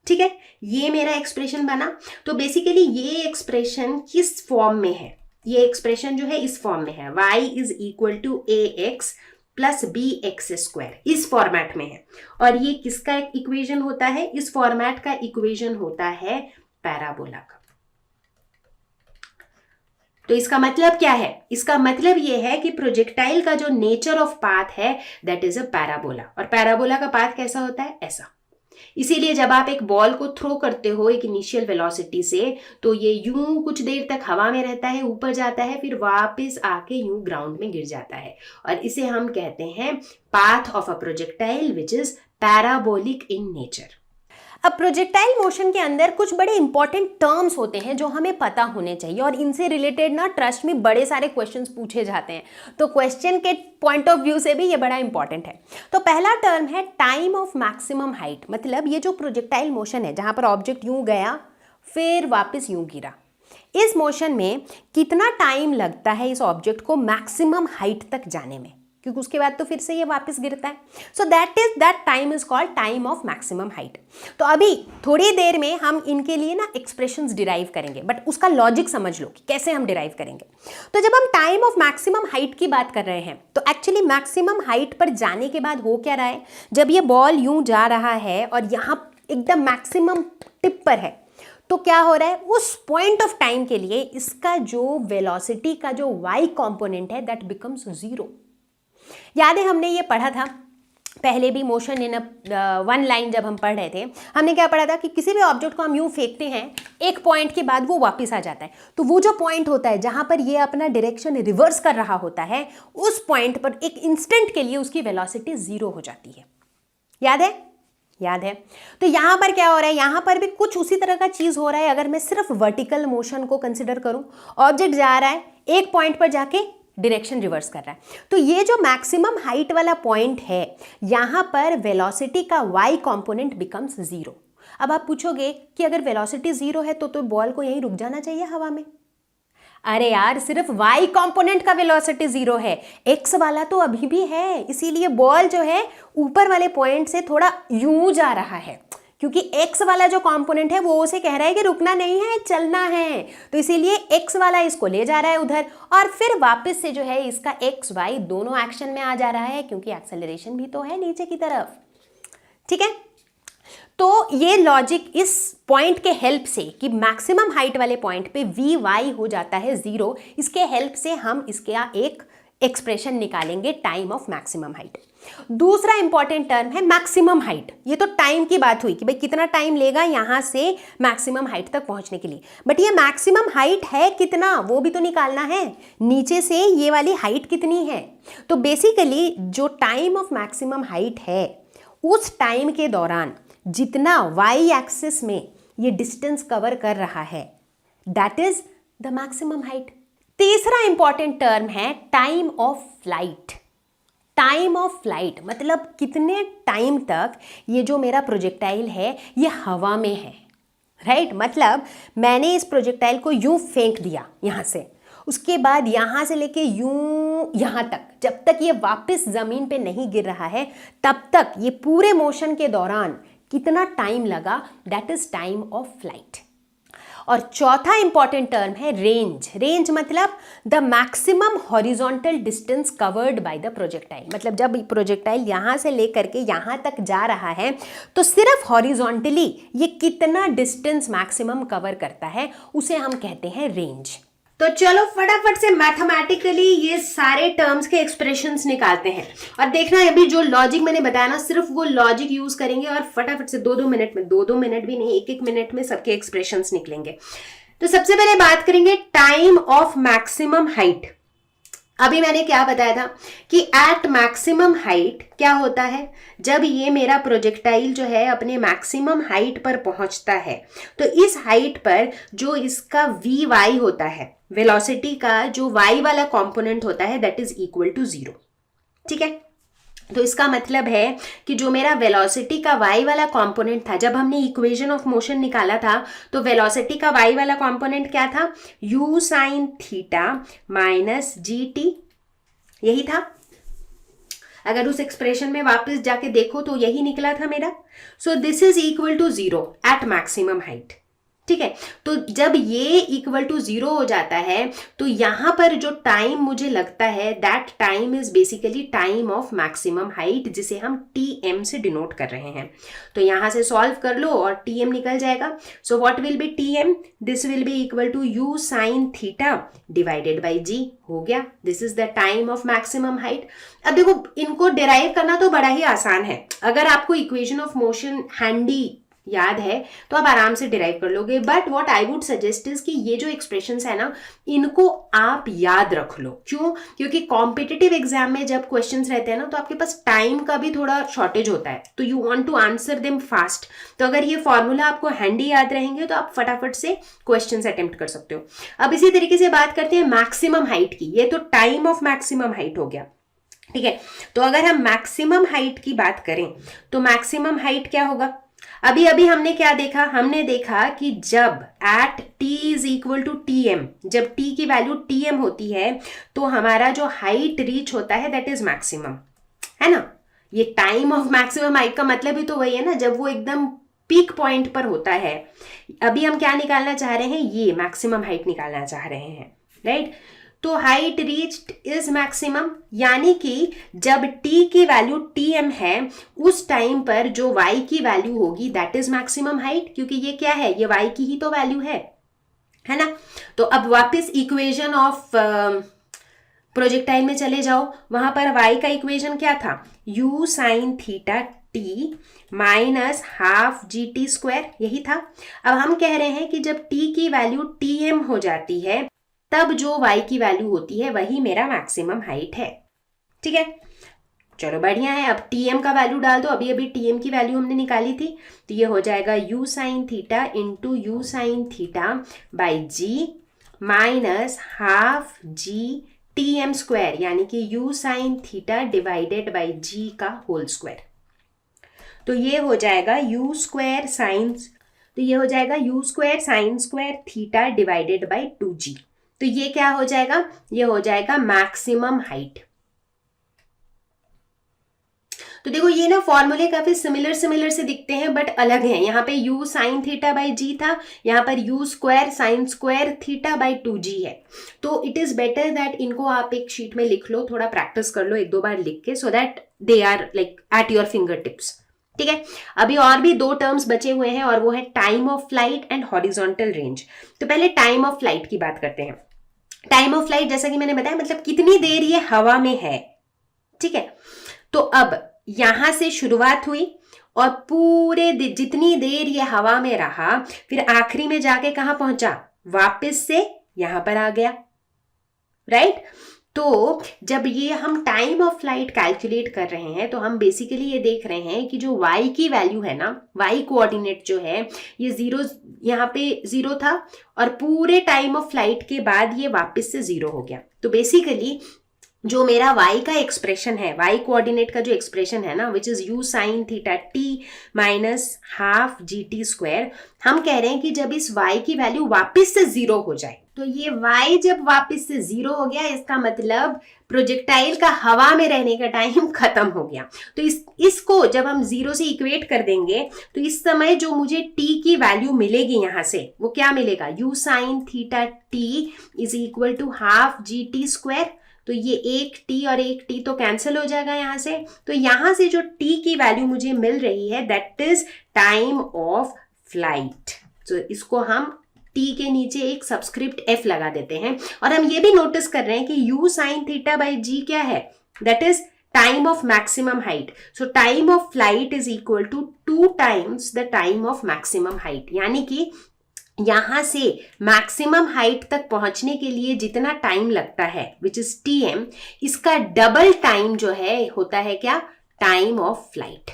ठीक है, ये मेरा एक्सप्रेशन बना। तो बेसिकली ये एक्सप्रेशन किस फॉर्म में है, ये एक्सप्रेशन जो है इस फॉर्म में है, y is equal to a x plus b x square, इस फॉर्मेट में है। और ये किसका इक्वेशन होता है, इस फॉर्मेट का इक्वेशन होता है पैराबोला का। तो इसका मतलब क्या है, इसका मतलब ये है कि प्रोजेक्टाइल का जो नेचर ऑफ पाथ है दैट इज अ पैराबोला। और पैराबोला का पाथ कैसा होता है, ऐसा। इसीलिए जब आप एक बॉल को थ्रो करते हो एक इनिशियल वेलोसिटी से, तो ये यूं कुछ देर तक हवा में रहता है, ऊपर जाता है, फिर वापस आके यूं ग्राउंड में गिर जाता है। और इसे हम कहते हैं path of a projectile which is parabolic in nature. अब प्रोजेक्टाइल मोशन के अंदर कुछ बड़े इंपॉर्टेंट टर्म्स होते हैं जो हमें पता होने चाहिए, और इनसे रिलेटेड ना ट्रस्ट में बड़े सारे क्वेश्चंस पूछे जाते हैं। तो क्वेश्चन के पॉइंट ऑफ व्यू से भी ये बड़ा इंपॉर्टेंट है। तो पहला टर्म है टाइम ऑफ मैक्सिमम हाइट। मतलब ये जो प्रोजेक्टाइल मोशन है जहां पर ऑब्जेक्ट यूं गया फिर वापस यूं गिरा, इस मोशन में कितना टाइम लगता है इस ऑब्जेक्ट को मैक्सिमम हाइट तक जाने में, क्योंकि उसके बाद तो फिर से ये वापस गिरता है। So that time is called time of maximum height. तो अभी थोड़ी देर में हम इनके लिए ना एक्सप्रेशंस डिराइव करेंगे, बट उसका लॉजिक समझ लो कि कैसे हम डिराइव करेंगे। तो जब हम टाइम ऑफ मैक्सिमम हाइट की बात कर रहे हैं, तो एक्चुअली मैक्सिमम हाइट पर जाने के बाद हो क्या रहा है, जब ये बॉल यूं जा रहा है और यहाँ एकदम मैक्सिमम टिप पर है, तो क्या हो रहा है, उस पॉइंट ऑफ टाइम के लिए इसका जो वेलोसिटी का जो y कॉम्पोनेंट है दैट बिकम्स 0। याद है हमने ये पढ़ा था पहले भी, मोशन इन वन लाइन जब हम पढ़ रहे थे, हमने क्या पढ़ा था कि किसी भी ऑब्जेक्ट को हम यूं फेंकते हैं, एक पॉइंट के बाद वो वापस आ जाता है। तो वो जो पॉइंट होता है जहां पर ये अपना डायरेक्शन रिवर्स कर रहा होता है, उस पॉइंट पर एक इंस्टेंट के लिए उसकी वेलोसिटी 0 हो जाती है। याद है, याद है। तो यहां पर क्या हो रहा है, यहां पर भी कुछ उसी तरह का चीज हो रहा है। अगर मैं सिर्फ वर्टिकल मोशन को कंसिडर करूं, ऑब्जेक्ट जा रहा है, एक पॉइंट पर जाके डायरेक्शन रिवर्स कर रहा है, तो ये जो मैक्सिमम हाइट वाला पॉइंट है, यहां पर वेलोसिटी का y कंपोनेंट बिकम्स 0। अब आप पूछोगे कि अगर वेलोसिटी 0 है तो बॉल को यहीं रुक जाना चाहिए हवा में। अरे यार, सिर्फ y कंपोनेंट का वेलोसिटी 0 है, x वाला तो अभी भी है। इसीलिए बॉल जो है ऊपर वाले पॉइंट से थोड़ा यूं जा रहा है, क्योंकि x वाला जो कंपोनेंट है वो उसे कह रहा है कि रुकना नहीं है, चलना है। तो इसीलिए x वाला इसको ले जा रहा है उधर, और फिर वापस से जो है इसका x y दोनों एक्शन में आ जा रहा है, क्योंकि एक्सेलरेशन भी तो है नीचे की तरफ। ठीक है, तो ये लॉजिक इस पॉइंट के हेल्प से कि मैक्सिमम हाइट वाले पॉइंट पे vy हो जाता है 0, इसके हेल्प से हम इसका एक एक्सप्रेशन निकालेंगे टाइम ऑफ मैक्सिमम हाइट। दूसरा इंपॉर्टेंट टर्म है मैक्सिमम हाइट। ये तो टाइम की बात हुई कि भाई कितना टाइम लेगा यहां से मैक्सिमम हाइट तक पहुंचने के लिए, बट ये मैक्सिमम हाइट है कितना वो भी तो निकालना है, नीचे से ये वाली हाइट कितनी है। तो बेसिकली जो टाइम ऑफ मैक्सिमम हाइट है, उस टाइम के दौरान जितना y एक्सिस में ये डिस्टेंस कवर कर रहा है, that is the maximum height. तीसरा इंपॉर्टेंट टर्म है time of flight. Time of flight मतलब कितने टाइम तक ये जो मेरा प्रोजेक्टाइल है ये हवा में है, राइट। मतलब मैंने इस प्रोजेक्टाइल को यूं फेंक दिया यहाँ से, उसके बाद यहाँ से लेके यूं यहाँ तक, जब तक ये वापस ज़मीन पे नहीं गिर रहा है तब तक ये पूरे मोशन के दौरान कितना टाइम लगा, that is time of flight. और चौथा इंपॉर्टेंट टर्म है रेंज। रेंज मतलब the maximum horizontal distance covered by the projectile. मतलब जब प्रोजेक्टाइल यहाँ से लेकर के यहाँ तक जा रहा है तो सिर्फ हॉरिजॉन्टली ये कितना डिस्टेंस मैक्सिमम कवर करता है, उसे हम कहते हैं रेंज। तो चलो फटाफट से मैथमेटिकली ये सारे टर्म्स के एक्सप्रेशंस निकालते हैं, और देखना अभी जो लॉजिक मैंने बताया ना, सिर्फ वो लॉजिक यूज करेंगे और फटाफट से 2-2 मिनट में, 2-2 मिनट भी नहीं, 1-1 मिनट में सबके एक्सप्रेशंस निकलेंगे। तो सबसे पहले बात करेंगे टाइम ऑफ मैक्सिमम हाइट। अभी मैंने क्या बताया था कि एट मैक्सिमम हाइट क्या होता है, जब ये मेरा प्रोजेक्टाइल जो है अपने मैक्सिमम हाइट पर पहुंचता है, तो इस हाइट पर जो इसका vy होता है, वेलोसिटी का जो y वाला कंपोनेंट होता है, दैट इज इक्वल टू 0। ठीक है, तो इसका मतलब है कि जो मेरा वेलोसिटी का y वाला कंपोनेंट था, जब हमने इक्वेशन ऑफ मोशन निकाला था तो वेलोसिटी का y वाला कंपोनेंट क्या था, u sin theta minus gt, यही था। अगर उस एक्सप्रेशन में वापस जाके देखो तो यही निकला था मेरा। So this is equal to 0 at maximum height, ठीक है। तो जब ये इक्वल टू 0 हो जाता है तो यहां पर जो टाइम मुझे लगता है that time is basically time of maximum height, जिसे हम TM से डिनोट कर रहे हैं। तो यहां से सॉल्व कर लो और TM निकल जाएगा। So what will be TM? This will be equal to U sin थीटा डिवाइडेड बाई G। हो गया, this is the time of maximum height. अब देखो, इनको डिराइव करना तो बड़ा ही आसान है। अगर आपको इक्वेशन ऑफ मोशन हैंडी याद है तो आप आराम से डिराइव कर लोगे, but what I would suggest is कि ये जो एक्सप्रेशंस है ना, इनको आप याद रख लो। क्यों? क्योंकि कॉम्पिटिटिव एग्जाम में जब क्वेश्चंस रहते हैं ना, तो आपके पास टाइम का भी थोड़ा शॉर्टेज होता है, तो you want to answer them fast. तो अगर ये फॉर्मूला आपको हैंडी याद रहेंगे तो आप फटाफट से क्वेश्चंस अटेम्प्ट कर सकते हो। अब इसी तरीके से बात करते हैं मैक्सिमम हाइट की। ये तो टाइम ऑफ मैक्सिमम हाइट हो गया, ठीक है। तो अगर हम मैक्सिमम हाइट की बात करें तो मैक्सिमम हाइट क्या होगा? अभी अभी हमने क्या देखा? हमने देखा कि जब at t is equal to TM, जब t की वैल्यू TM होती है तो हमारा जो हाइट रीच होता है दैट इज मैक्सिमम, है ना। ये टाइम ऑफ मैक्सिमम हाइट का मतलब ही तो वही है ना, जब वो एकदम पीक पॉइंट पर होता है। अभी हम क्या निकालना चाह रहे हैं? ये मैक्सिमम हाइट निकालना चाह रहे हैं, राइट। तो हाइट रीच्ड इज मैक्सिमम, यानी कि जब t की वैल्यू TM है उस टाइम पर जो y की वैल्यू होगी दैट इज मैक्सिमम हाइट, क्योंकि ये क्या है? ये y की ही तो वैल्यू है ना। तो अब वापस इक्वेशन ऑफ प्रोजेक्टाइल में चले जाओ, वहां पर y का इक्वेशन क्या था? u sin theta t minus half GT square, यही था। अब हम कह रहे हैं कि जब t की वैल्यू TM हो जाती है तब जो y की वैल्यू होती है वही मेरा मैक्सिमम हाइट है, ठीक है। चलो बढ़िया है। अब TM का वैल्यू डाल दो। अभी अभी TM की वैल्यू हमने निकाली थी, तो ये हो जाएगा u sin theta into U sin theta by G minus half G TM square, यानी कि U sin थीटा डिवाइडेड बाई G का होल स्क्वायर। तो ये हो जाएगा U स्क्वायर साइन, तो ये हो जाएगा U square sine square theta divided by 2G। तो ये क्या हो जाएगा? ये हो जाएगा मैक्सिमम हाइट। तो देखो, ये ना फॉर्मूले काफी सिमिलर से दिखते हैं बट अलग हैं। यहाँ पे U sign theta by G था, यहाँ पर U square sine square theta by 2G है। तो इट इज बेटर दैट इनको आप एक शीट में लिख लो, थोड़ा प्रैक्टिस कर लो एक दो बार लिख के, so that they are like at your fingertips, ठीक है। अभी और भी दो टर्म्स बचे हुए हैं और वो है time of flight and horizontal range. तो पहले टाइम ऑफ फ्लाइट की बात करते हैं। टाइम ऑफ फ्लाइट जैसा कि मैंने बताया, मतलब कितनी देर ये हवा में है, ठीक है। तो अब यहां से शुरुआत हुई और पूरे जितनी देर ये हवा में रहा, फिर आखिरी में जाके कहां पहुंचा? वापस से यहां पर आ गया, राइट। तो जब ये हम टाइम ऑफ फ्लाइट कैलकुलेट कर रहे हैं तो हम बेसिकली ये देख रहे हैं कि जो y की वैल्यू है ना, y कोऑर्डिनेट जो है, ये 0 यहाँ पे 0 था और पूरे टाइम ऑफ फ्लाइट के बाद ये वापस से 0 हो गया। तो बेसिकली जो मेरा y का एक्सप्रेशन है, y कोऑर्डिनेट का जो एक्सप्रेशन है ना, which is u sin theta t minus half GT square, हम कह रहे हैं कि जब इस y की वैल्यू वापस से 0 हो जाए, तो ये y जब वापस से 0 हो गया, इसका मतलब प्रोजेक्टाइल का हवा में रहने का टाइम खत्म हो गया। तो इसको जब हम 0 से इक्वेट कर देंगे तो इस समय जो मुझे t की वैल्यू मिलेगी यहां से, वो क्या मिलेगा? u sin theta t is equal to half GT square. तो ये एक t और एक t तो कैंसिल हो जाएगा यहां से। तो यहां से जो t की वैल्यू मुझे मिल रही है that is time of flight. तो इसको हम t के नीचे एक सबस्क्रिप्ट f लगा देते हैं और हम ये भी नोटिस कर रहे हैं कि u sin theta by g क्या है? That is time of maximum height. So time of flight is equal to 2 times the time of maximum height, यानी कि यहां से मैक्सिमम हाइट तक पहुंचने के लिए जितना टाइम लगता है विच इज TM, इसका डबल टाइम जो है होता है क्या? टाइम ऑफ फ्लाइट,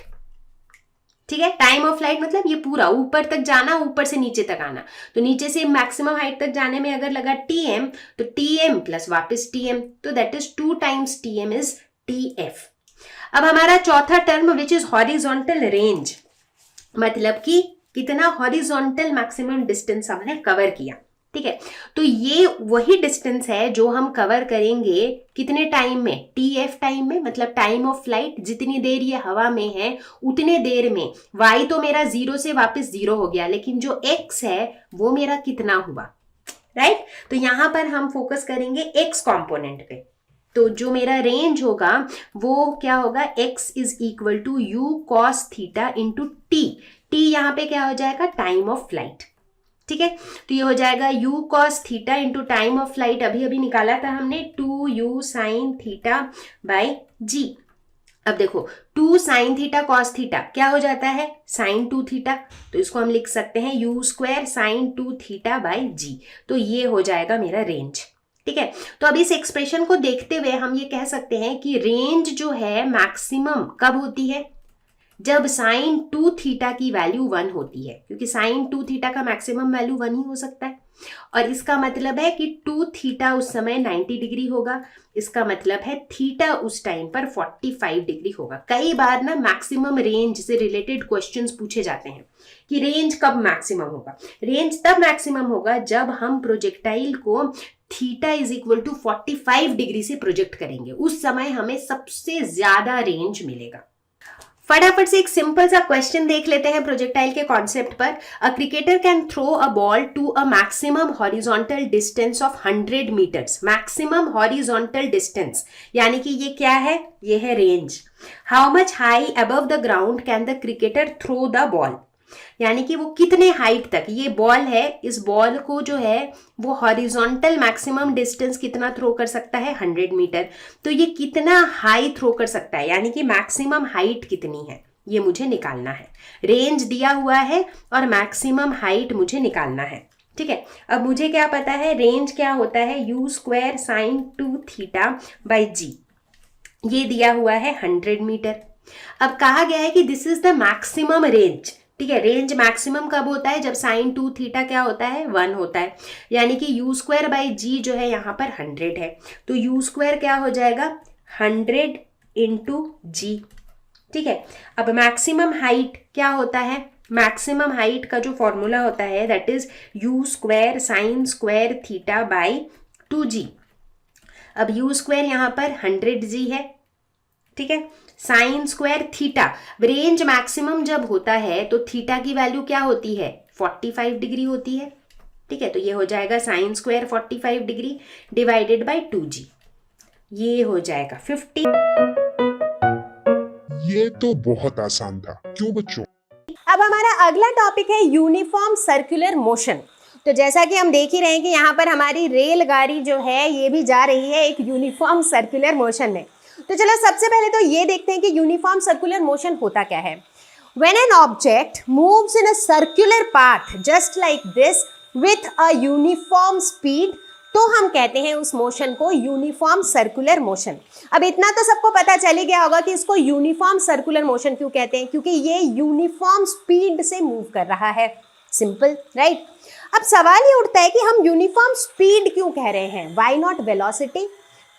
ठीक है। टाइम ऑफ फ्लाइट मतलब ये पूरा ऊपर तक जाना, ऊपर से नीचे तक आना। तो नीचे से मैक्सिमम हाइट तक जाने में अगर लगा TM, तो TM प्लस वापस TM, तो that is 2 times TM is TF। अब हमारा चौथा term which is horizontal range, मतलब कि कितना हॉरिजॉन्टल मैक्सिमम डिस्टेंस हमने कवर किया, ठीक है। तो ये वही डिस्टेंस है जो हम कवर करेंगे कितने टाइम में, TF टाइम में, मतलब टाइम ऑफ फ्लाइट। जितनी देर ये हवा में है उतने देर में y तो मेरा 0 से वापस 0 हो गया, लेकिन जो x है वो मेरा कितना हुआ, राइट। तो यहां पर हम फोकस करेंगे x कंपोनेंट पे। तो जो मेरा रेंज होगा वो क्या होगा, x is equal to u cos theta into t। यहाँ पे क्या हो जाएगा, टाइम ऑफ फ्लाइट, ठीक है। तो ये हो जाएगा u cos theta into time of flight, अभी निकाला था हमने 2u sin theta by g। अब देखो 2 sin थीटा cos थीटा क्या हो जाता है, sin 2 थीटा। तो इसको हम लिख सकते हैं u square sin 2 theta by g। तो ये हो जाएगा मेरा रेंज, ठीक है। तो अब इस एक्सप्रेशन को देखते हुए हम ये कह सकते हैं कि रेंज जो है मैक्सिमम कब होती है, जब sin 2 थीटा की वैल्यू 1 होती है, क्योंकि sin 2 थीटा का मैक्सिमम वैल्यू 1 ही हो सकता है। और इसका मतलब है कि 2 थीटा उस समय 90 डिग्री होगा, इसका मतलब है थीटा उस टाइम पर 45 डिग्री होगा। कई बार ना मैक्सिमम रेंज से रिलेटेड क्वेश्चंस पूछे जाते हैं कि रेंज कब मैक्सिमम होगा। रेंज तब मैक्सिमम होगा जब हम प्रोजेक्टाइल को theta is equal to 45 degree से प्रोजेक्ट करेंगे, उस समय हमें सबसे ज्यादा रेंज मिलेगा। फटाफट से एक सिंपल सा क्वेश्चन देख लेते हैं प्रोजेक्टाइल के कॉन्सेप्ट पर। A cricketer can throw a ball to a maximum horizontal distance of 100 metres. Maximum horizontal distance यानी कि ये क्या है, ये है range. How much high above the ground can the cricketer throw the ball, यानी कि वो कितने हाइट तक, ये बॉल है, इस बॉल को जो है वो हॉरिजॉन्टल मैक्सिमम डिस्टेंस कितना थ्रो कर सकता है, 100 मीटर। तो ये कितना हाई थ्रो कर सकता है, यानी कि मैक्सिमम हाइट कितनी है, ये मुझे निकालना है। रेंज दिया हुआ है और मैक्सिमम हाइट मुझे निकालना है, ठीक है। अब मुझे क्या पता है, रेंज क्या होता है, u square sin 2 theta by g। ये दिया हुआ है 100 मीटर। अब कहा गया है कि this is the maximum range, ठीक है। रेंज मैक्सिमम कब होता है, जब sin 2 थीटा क्या होता है, 1 होता है, यानी कि u स्क्वायर बाई जी जो है यहाँ पर 100 है। तो u स्क्वायर क्या हो जाएगा, 100 इंटू जी, ठीक है। अब मैक्सिमम हाइट क्या होता है, मैक्सिमम हाइट का जो फॉर्मूला होता है that is u square sin square theta by 2g। अब u स्क्वायर यहाँ पर 100g है, ठीक है। Sine square theta, range maximum जब होता है तो थीटा की वैल्यू क्या होती है, 45 डिग्री होती है, ठीक है। तो ये हो जाएगा sine square 45 degree divided by 2g, ये हो जाएगा 50। ये तो बहुत आसान था, क्यों बच्चों? अब हमारा अगला टॉपिक है यूनिफॉर्म सर्कुलर मोशन। तो जैसा कि हम देख ही रहे हैं कि यहाँ पर हमारी रेलगाड़ी जो है ये भी जा रही है एक यूनिफॉर्म सर्कुलर मोशन में। तो चलो सबसे पहले तो ये देखते हैं कि यूनिफॉर्म सर्कुलर मोशन होता क्या है। When an object moves in a circular path just like this with a uniform speed, तो हम कहते हैं उस मोशन को यूनिफॉर्म सर्कुलर मोशन। अब इतना तो सबको पता चल ही गया होगा कि इसको यूनिफॉर्म सर्कुलर मोशन क्यों कहते हैं, क्योंकि ये यूनिफॉर्म स्पीड से मूव कर रहा है। Simple, right. अब सवाल ये उठता है कि हम यूनिफॉर्म स्पीड क्यों कह रहे हैं, वाई नॉट वेलोसिटी,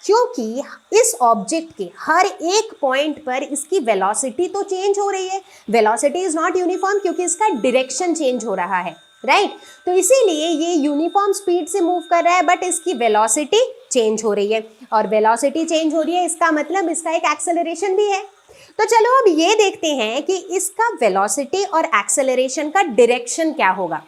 क्योंकि इस ऑब्जेक्ट के हर एक पॉइंट पर इसकी वेलोसिटी तो चेंज हो रही है। वेलोसिटी इज नॉट यूनिफॉर्म क्योंकि इसका डायरेक्शन चेंज हो रहा है, राइट। तो इसीलिए ये यूनिफॉर्म स्पीड से मूव कर रहा है बट इसकी वेलोसिटी चेंज हो रही है, और वेलोसिटी चेंज हो रही है इसका मतलब इसका एक एक्सेलरेशन भी है। तो चलो अब ये देखते हैं कि इसका वेलोसिटी और एक्सेलरेशन का डायरेक्शन क्या होगा।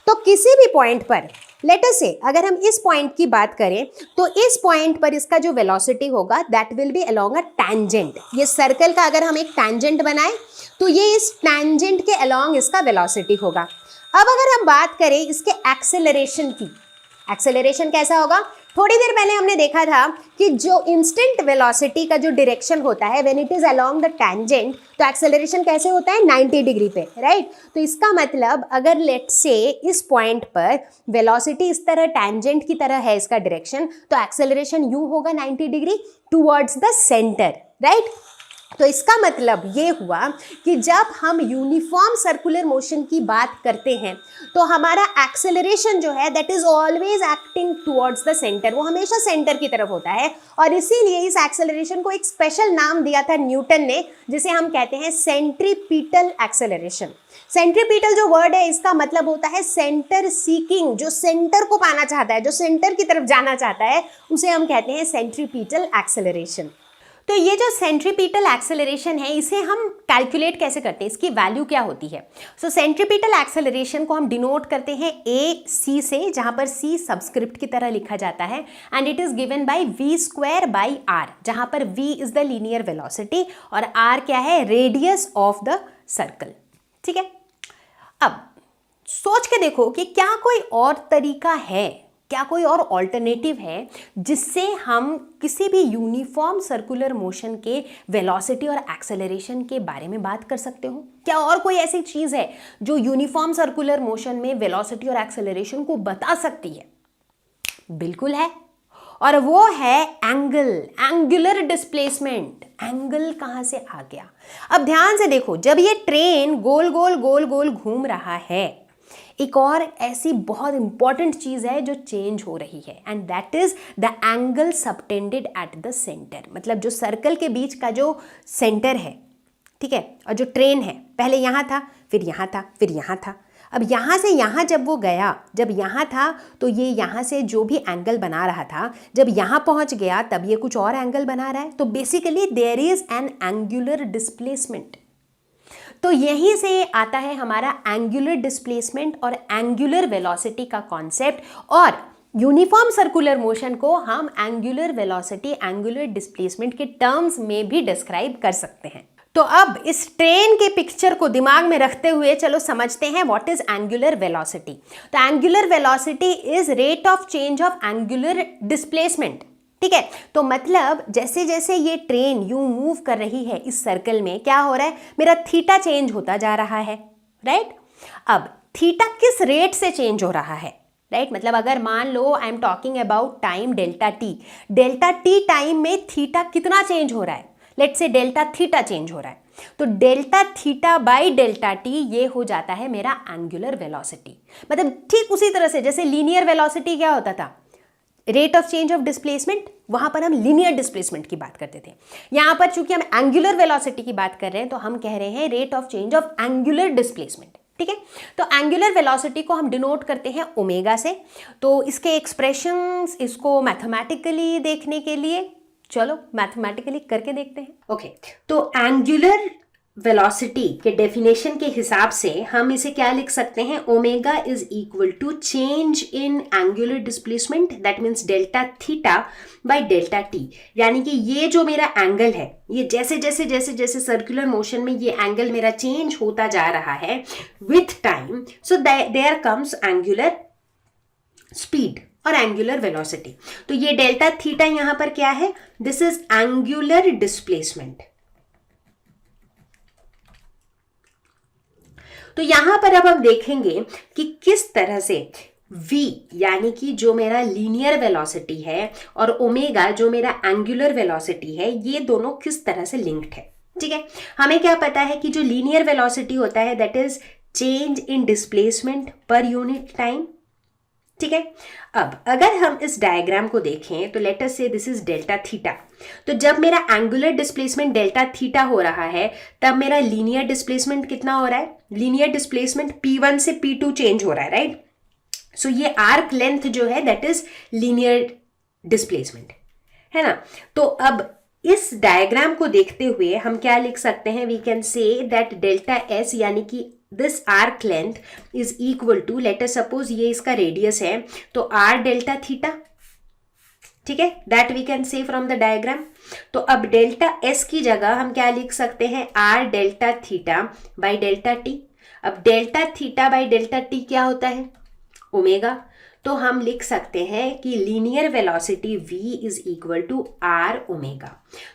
तो किसी भी पॉइंट पर, लेट अस से अगर हम इस पॉइंट की बात करें तो इस पॉइंट पर इसका जो वेलोसिटी होगा that will B along a tangent. ये सर्कल का अगर हम एक टैंजेंट बनाएं तो ये इस टैंजेंट के अलोंग इसका वेलोसिटी होगा। अब अगर हम बात करें इसके एक्सेलरेशन की, एक्सेलरेशन कैसा होगा, थोड़ी देर पहले हमने देखा था कि जो इंस्टेंट वेलोसिटी का जो डायरेक्शन होता है when it is along the tangent, तो एक्सेलरेशन कैसे होता है, 90 डिग्री पे, राइट। तो इसका मतलब अगर लेट से इस पॉइंट पर वेलोसिटी इस तरह टैंजेंट की तरह है इसका डायरेक्शन, तो एक्सेलरेशन यूं होगा 90 degree towards the centre, right. तो इसका मतलब ये हुआ कि जब हम यूनिफॉर्म सर्कुलर मोशन की बात करते हैं तो हमारा एक्सेलरेशन जो है that is always acting towards the centre, वो हमेशा सेंटर की तरफ होता है। और इसीलिए इस एक्सेलरेशन को एक स्पेशल नाम दिया था न्यूटन ने, जिसे हम कहते हैं सेंट्रीपिटल एक्सेलरेशन। सेंट्रीपिटल जो वर्ड है इसका मतलब होता है सेंटर सीकिंग, जो सेंटर को पाना चाहता है, जो सेंटर की तरफ जाना चाहता है, उसे हम कहते हैं सेंट्रीपिटल एक्सेलरेशन। तो ये जो सेंट्रीपिटल एक्सेलरेशन है इसे हम कैलकुलेट कैसे करते हैं, इसकी वैल्यू क्या होती है? सो सेंट्रीपिटल एक्सेलरेशन को हम डिनोट करते हैं ए सी से, जहां पर सी सबस्क्रिप्ट की तरह लिखा जाता है, and it is given bye v square by r, जहां पर v is the linear velocity और r क्या है, रेडियस ऑफ द सर्कल। ठीक है, अब सोच के देखो कि क्या कोई और तरीका है, क्या कोई और ऑल्टरनेटिव है जिससे हम किसी भी यूनिफॉर्म सर्कुलर मोशन के वेलोसिटी और एक्सेलरेशन के बारे में बात कर सकते हो? क्या और कोई ऐसी चीज़ है जो यूनिफॉर्म सर्कुलर मोशन में वेलोसिटी और एक्सेलरेशन को बता सकती है? बिल्कुल है, और वो है एंगल, एंगुलर डिस्प्लेसमेंट। एंगल कहाँ से आ गया? अब ध्यान से देखो, जब ये ट्रेन गोल गोल गोल गोल घूम रहा है, एक और ऐसी बहुत इंपॉर्टेंट चीज है जो चेंज हो रही है, and that is the angle subtended at the centre. मतलब जो सर्कल के बीच का जो सेंटर है, ठीक है, और जो ट्रेन है पहले यहाँ था, फिर यहाँ था, फिर यहाँ था। अब यहाँ से यहाँ जब वो गया, जब यहाँ था तो ये यहाँ से जो भी एंगल बना रहा था, जब यहाँ पहुँच गया तब ये कुछ और एंगल बना रहा है। तो basically there is an angular displacement. तो यहीं से आता है हमारा एंगुलर डिस्प्लेसमेंट और एंगुलर वेलोसिटी का कॉन्सेप्ट, और यूनिफॉर्म सर्कुलर मोशन को हम एंगुलर वेलोसिटी, एंगुलर डिस्प्लेसमेंट के टर्म्स में भी डिस्क्राइब कर सकते हैं। तो अब इस ट्रेन के पिक्चर को दिमाग में रखते हुए चलो समझते हैं व्हाट इज एंगुलर वेलोसिटी। तो angular velocity is rate of change of angular displacement. ठीक है, तो मतलब जैसे जैसे ये ट्रेन यूं मूव कर रही है इस सर्कल में, क्या हो रहा है, मेरा थीटा चेंज होता जा रहा है, राइट। अब थीटा किस रेट से चेंज हो रहा है, राइट, मतलब अगर मान लो I am talking about time delta T time में थीटा कितना चेंज हो रहा है, let's say delta theta change हो रहा है, तो delta theta by delta T ये हो जाता है मेरा एंगुलर वेलोसिटी। मतलब ठीक उसी तरह से जैसे लीनियर वेलोसिटी क्या होता था, rate of change of displacement, वहां पर हम लीनियर डिस्प्लेसमेंट की बात करते थे। यहां पर चूंकि हम एंगुलर वेलोसिटी की बात कर रहे हैं तो हम कह रहे हैं rate of change of angular displacement. ठीक है, तो एंगुलर वेलोसिटी को हम डिनोट करते हैं ओमेगा से। तो इसके एक्सप्रेशंस, इसको मैथमेटिकली देखने के लिए चलो मैथमेटिकली करके देखते हैं। ओके, तो एंगुलर वेलोसिटी के डेफिनेशन के हिसाब से हम इसे क्या लिख सकते हैं, omega is equal to change in angular displacement, that means delta theta by delta t. यानी कि ये जो मेरा एंगल है, ये जैसे जैसे जैसे जैसे सर्कुलर मोशन में ये एंगल मेरा चेंज होता जा रहा है with time, so there comes angular speed और एंगुलर वेलोसिटी। तो ये डेल्टा थीटा यहां पर क्या है, दिस इज एंगुलर डिस्प्लेसमेंट। तो यहां पर अब हम देखेंगे कि किस तरह से v यानी कि जो मेरा लीनियर वेलोसिटी है और ओमेगा जो मेरा एंगुलर वेलोसिटी है, ये दोनों किस तरह से लिंक्ड है। ठीक है, हमें क्या पता है कि जो लीनियर वेलोसिटी होता है that is change in displacement per unit time. ठीक है, अब अगर हम इस डायग्राम को देखें तो लेट अस से दिस इज डेल्टा थीटा। तो जब मेरा एंगुलर डिस्प्लेसमेंट डेल्टा थीटा हो रहा है तब मेरा लीनियर डिस्प्लेसमेंट कितना हो रहा है, लीनियर डिस्प्लेसमेंट P1 से P2 चेंज हो रहा है, राइट। सो ये आर्क लेंथ जो है दैट इज लीनियर डिस्प्लेसमेंट, है ना। तो अब इस डायग्राम को देखते हुए हम क्या लिख सकते हैं, we can say that delta s यानी कि this arc length is equal to, let us suppose ये इसका रेडियस है तो आर डेल्टा थीटा। ठीक है, that we can say from the diagram. तो अब डेल्टा एस की जगह हम क्या लिख सकते हैं, R delta theta by delta T. अब delta theta by delta T क्या होता है, ओमेगा। तो हम लिख सकते हैं कि linear velocity v is equal to r omega.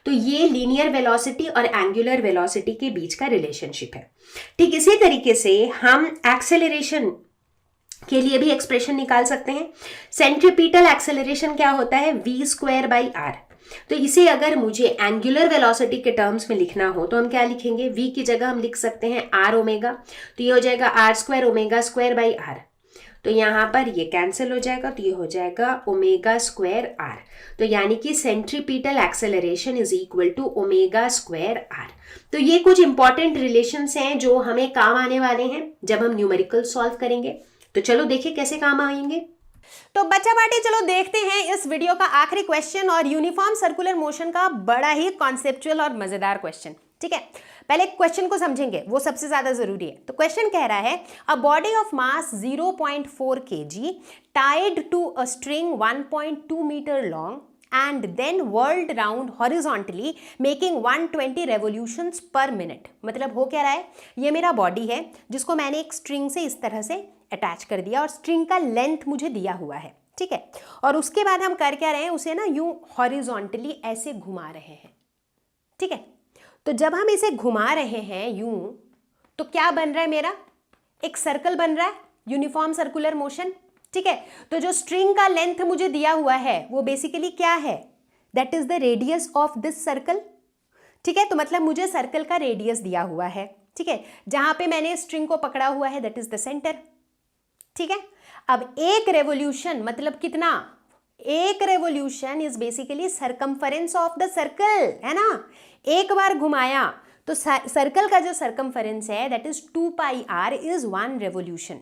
तो ये लीनियर वेलोसिटी और एंगुलर वेलोसिटी के बीच का रिलेशनशिप है। ठीक इसी तरीके से हम एक्सेलरेशन के लिए भी एक्सप्रेशन निकाल सकते हैं। सेंट्रीपिटल एक्सेलरेशन क्या होता है, v स्क्वायर बाई आर। तो इसे अगर मुझे एंगुलर वेलोसिटी के टर्म्स में लिखना हो तो हम क्या लिखेंगे, v की जगह हम लिख सकते हैं r ओमेगा, तो ये हो जाएगा r square omega square by r। तो यहाँ पर ये कैंसिल हो जाएगा, तो ये हो जाएगा ओमेगा स्क्वायर r। तो यानी कि centripetal acceleration is equal to omega square r। तो ये कुछ इंपॉर्टेंट रिलेशंस हैं जो हमें काम आने वाले हैं जब हम न्यूमेरिकल सॉल्व करेंगे। तो चलो देखिए कैसे काम आएंगे। तो बच्चा पार्टी चलो देखते हैं इस वीडियो का आखिरी क्वेश्चन और यूनिफॉर्म सर्कुलर मोशन का बड़ा ही कॉन्सेप्चुअल और मजेदार क्वेश्चन। ठीक है, पहले क्वेश्चन को समझेंगे, वो सबसे ज्यादा जरूरी है। तो क्वेश्चन कह रहा है a body of mass 0.4 kg tied to a string 1.2 metre long and then whirled round horizontally making 120 revolutions per minute। मतलब हो क्या रहा है, ये मेरा बॉडी है जिसको मैंने एक स्ट्रिंग से इस तरह से अटैच कर दिया और स्ट्रिंग का लेंथ मुझे दिया हुआ है। ठीक है, और उसके बाद हम कर क्या रहे हैं, उसे ना यूं हॉरिजॉन्टली ऐसे घुमा रहे हैं। ठीक है, तो जब हम इसे घुमा रहे हैं यूं, तो क्या बन रहा है, मेरा एक सर्कल बन रहा है, यूनिफॉर्म सर्कुलर मोशन। ठीक है, तो जो स्ट्रिंग का लेंथ मुझे दिया हुआ है वो बेसिकली क्या है, that is the radius of this circle. ठीक है, तो मतलब मुझे सर्कल का रेडियस दिया हुआ है। ठीक है, जहां पे मैंने स्ट्रिंग को पकड़ा हुआ है दैट इज द सेंटर। ठीक है, अब एक रेवोल्यूशन मतलब कितना, एक revolution is basically circumference of the circle, है ना। एक बार घुमाया तो सर्कल का जो सरकमफरेंस है that is 2 pi r is 1 revolution.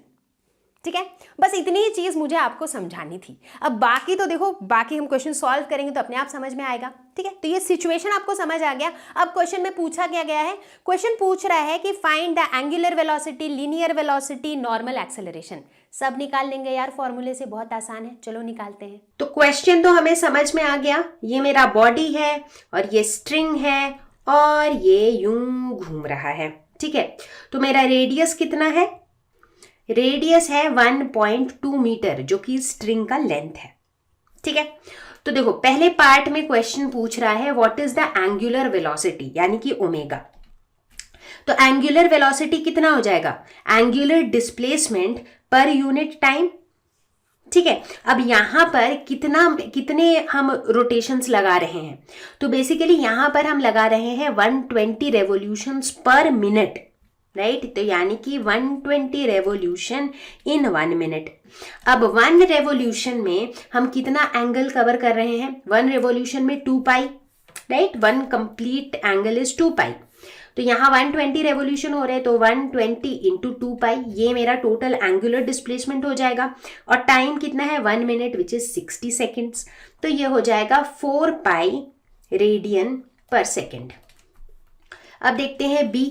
ठीक है, बस इतनी ही चीज मुझे आपको समझानी थी। अब बाकी तो देखो, बाकी हम क्वेश्चन सॉल्व करेंगे तो अपने आप समझ में आएगा। ठीक है, तो ये सिचुएशन आपको समझ आ गया। अब क्वेश्चन में पूछा क्या गया है, क्वेश्चन पूछ रहा है कि find the angular velocity, linear velocity, normal acceleration. सब निकाल लेंगे यार, फॉर्मूले से बहुत आसान है, चलो निकालते हैं। तो क्वेश्चन तो हमें समझ में आ गया, ये मेरा बॉडी है और ये स्ट्रिंग है और ये यूं घूम रहा है। ठीक है, तो मेरा रेडियस कितना है, रेडियस है 1.2 मीटर जो कि स्ट्रिंग का लेंथ है। ठीक है, तो देखो पहले पार्ट में क्वेश्चन पूछ रहा है what is the angular velocity यानी कि ओमेगा। तो एंगुलर वेलोसिटी कितना हो जाएगा, angular displacement per unit time. ठीक है, अब यहां पर कितने हम रोटेशंस लगा रहे हैं, तो बेसिकली यहां पर हम लगा रहे हैं 120 रेवोल्यूशंस पर मिनट, राइट। तो यानी कि 120 रेवोल्यूशन इन 1 मिनट। अब 1 रेवोल्यूशन में हम कितना एंगल कवर कर रहे हैं, 1 रेवोल्यूशन में 2 पाई, राइट, 1 कंप्लीट एंगल इज 2 पाई। तो यहाँ 120 रेवोल्यूशन हो रहे हैं तो 120 इंटू 2 पाई, ये मेरा टोटल एंगुलर डिस्प्लेसमेंट हो जाएगा। और टाइम कितना है, 1 मिनट विच इज 60 सेकेंड्स। तो ये हो जाएगा 4 पाई रेडियन पर सेकेंड। अब देखते हैं बी,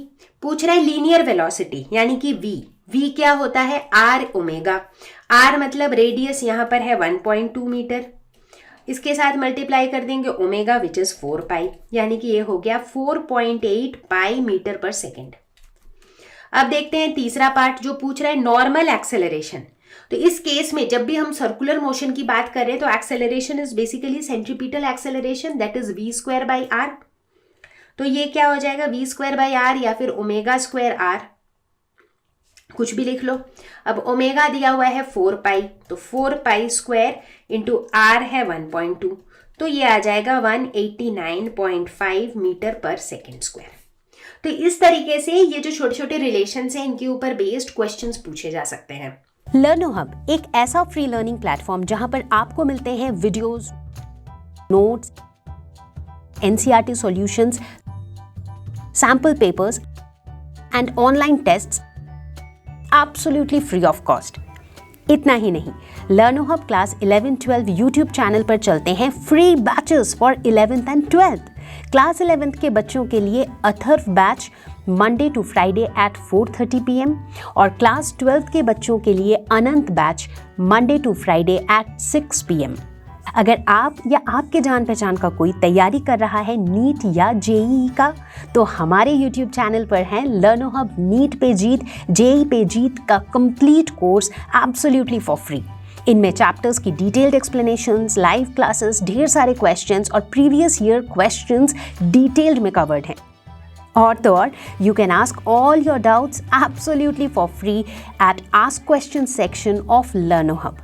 पूछ रहा है लीनियर वेलोसिटी यानी कि v क्या होता है, r ओमेगा। r मतलब रेडियस यहाँ पर है 1.2 मीटर, इसके साथ मल्टीप्लाई कर देंगे ओमेगा विच इज 4 पाई, यानी कि ये हो गया 4.8 पाई मीटर पर सेकेंड। अब देखते हैं तीसरा पार्ट जो पूछ रहा है नॉर्मल एक्सेलरेशन। तो इस केस में जब भी हम सर्कुलर मोशन की बात कर रहे हैं तो acceleration is basically centripetal acceleration that is v square by r। तो ये क्या हो जाएगा, v स्क्वायर बाई r या फिर ओमेगा स्क्वायर r, कुछ भी लिख लो। अब ओमेगा दिया हुआ है 4 पाई, तो 4 पाई स्क्वायर इंटू r है 1.2, तो ये आ जाएगा 189.5 मीटर पर सेकेंड स्क्वायर। तो इस तरीके से ये जो छोटे छोटे रिलेशंस हैं इनके ऊपर बेस्ड क्वेश्चंस पूछे जा सकते हैं। लर्नो हब एक ऐसा फ्री लर्निंग प्लेटफॉर्म जहां पर आपको मिलते हैं videos, notes, NCERT solutions, sample papers and online tests absolutely free of cost. इतना ही नहीं, Learno Hub class 11-12 YouTube channel पर चलते हैं free batches for 11th and 12th। Class 11th के बच्चों के लिए Atharva batch Monday to Friday at 4:30 PM और क्लास 12th के बच्चों के लिए Anant batch Monday to Friday at 6 PM। अगर आप या आपके जान पहचान का कोई तैयारी कर रहा है नीट या जेईई का, तो हमारे यूट्यूब चैनल पर है लर्नो हब नीट पे जीत, जेईई पे जीत का complete course absolutely for free. इनमें चैप्टर्स की डिटेल्ड एक्सप्लेनेशंस, लाइव क्लासेस, ढेर सारे क्वेश्चंस और प्रीवियस ईयर क्वेश्चंस डिटेल्ड में कवर्ड हैं। और तो और you can ask all your doubts absolutely for free at ask question section of लर्नो hub.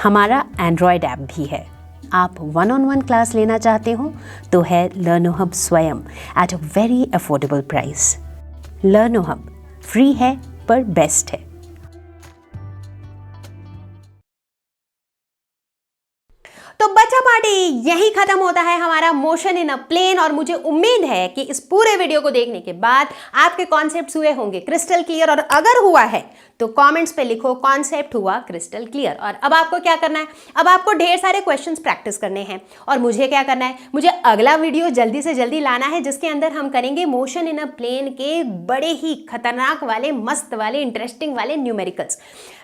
हमारा एंड्रॉयड ऐप भी है। आप 1-on-1 क्लास लेना चाहते हो तो है लर्नो हब स्वयं at a very affordable price. लर्नो hub free है पर बेस्ट है। तो बच्चा पार्टी यही खत्म होता है हमारा मोशन इन अ प्लेन, और मुझे उम्मीद है कि इस पूरे वीडियो को देखने के बाद आपके कॉन्सेप्ट्स हुए होंगे क्रिस्टल क्लियर, और अगर हुआ है तो कमेंट्स पे लिखो कॉन्सेप्ट हुआ क्रिस्टल क्लियर। और अब आपको क्या करना है, अब आपको ढेर सारे क्वेश्चंस प्रैक्टिस करने हैं, और मुझे क्या करना है, मुझे अगला वीडियो जल्दी से जल्दी लाना है जिसके अंदर हम करेंगे मोशन इन अ प्लेन के बड़े ही खतरनाक वाले, मस्त वाले, इंटरेस्टिंग वाले न्यूमेरिकल्स।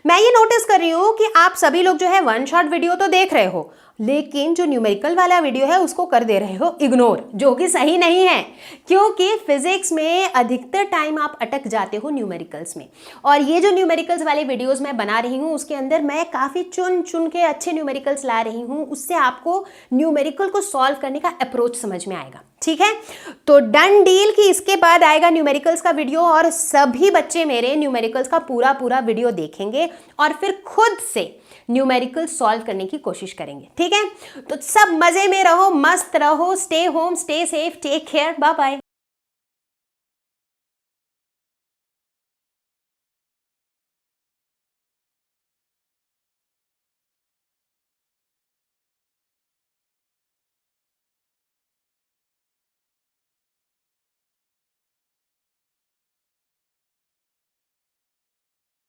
मैं ये नोटिस कर रही हूँ कि आप सभी लोग जो है वन शॉट वीडियो तो देख रहे हो, लेकिन जो न्यूमेरिकल वाला वीडियो है उसको कर दे रहे हो इग्नोर, जो कि सही नहीं है, क्योंकि फिजिक्स में अधिकतर टाइम आप अटक जाते हो न्यूमेरिकल्स में। और ये जो न्यूमेरिकल्स वाले वीडियोस मैं बना रही हूँ उसके अंदर मैं काफ़ी चुन चुन के अच्छे न्यूमेरिकल्स ला रही हूँ, उससे आपको न्यूमेरिकल को सॉल्व करने का अप्रोच समझ में आएगा। ठीक है, तो डन डील कि इसके बाद आएगा न्यूमेरिकल्स का वीडियो, और सभी बच्चे मेरे न्यूमेरिकल्स का पूरा वीडियो देखेंगे और फिर खुद से न्यूमेरिकल सॉल्व करने की कोशिश करेंगे। ठीक है, तो सब मजे में रहो, मस्त रहो, stay home, stay safe, take care, bye bye.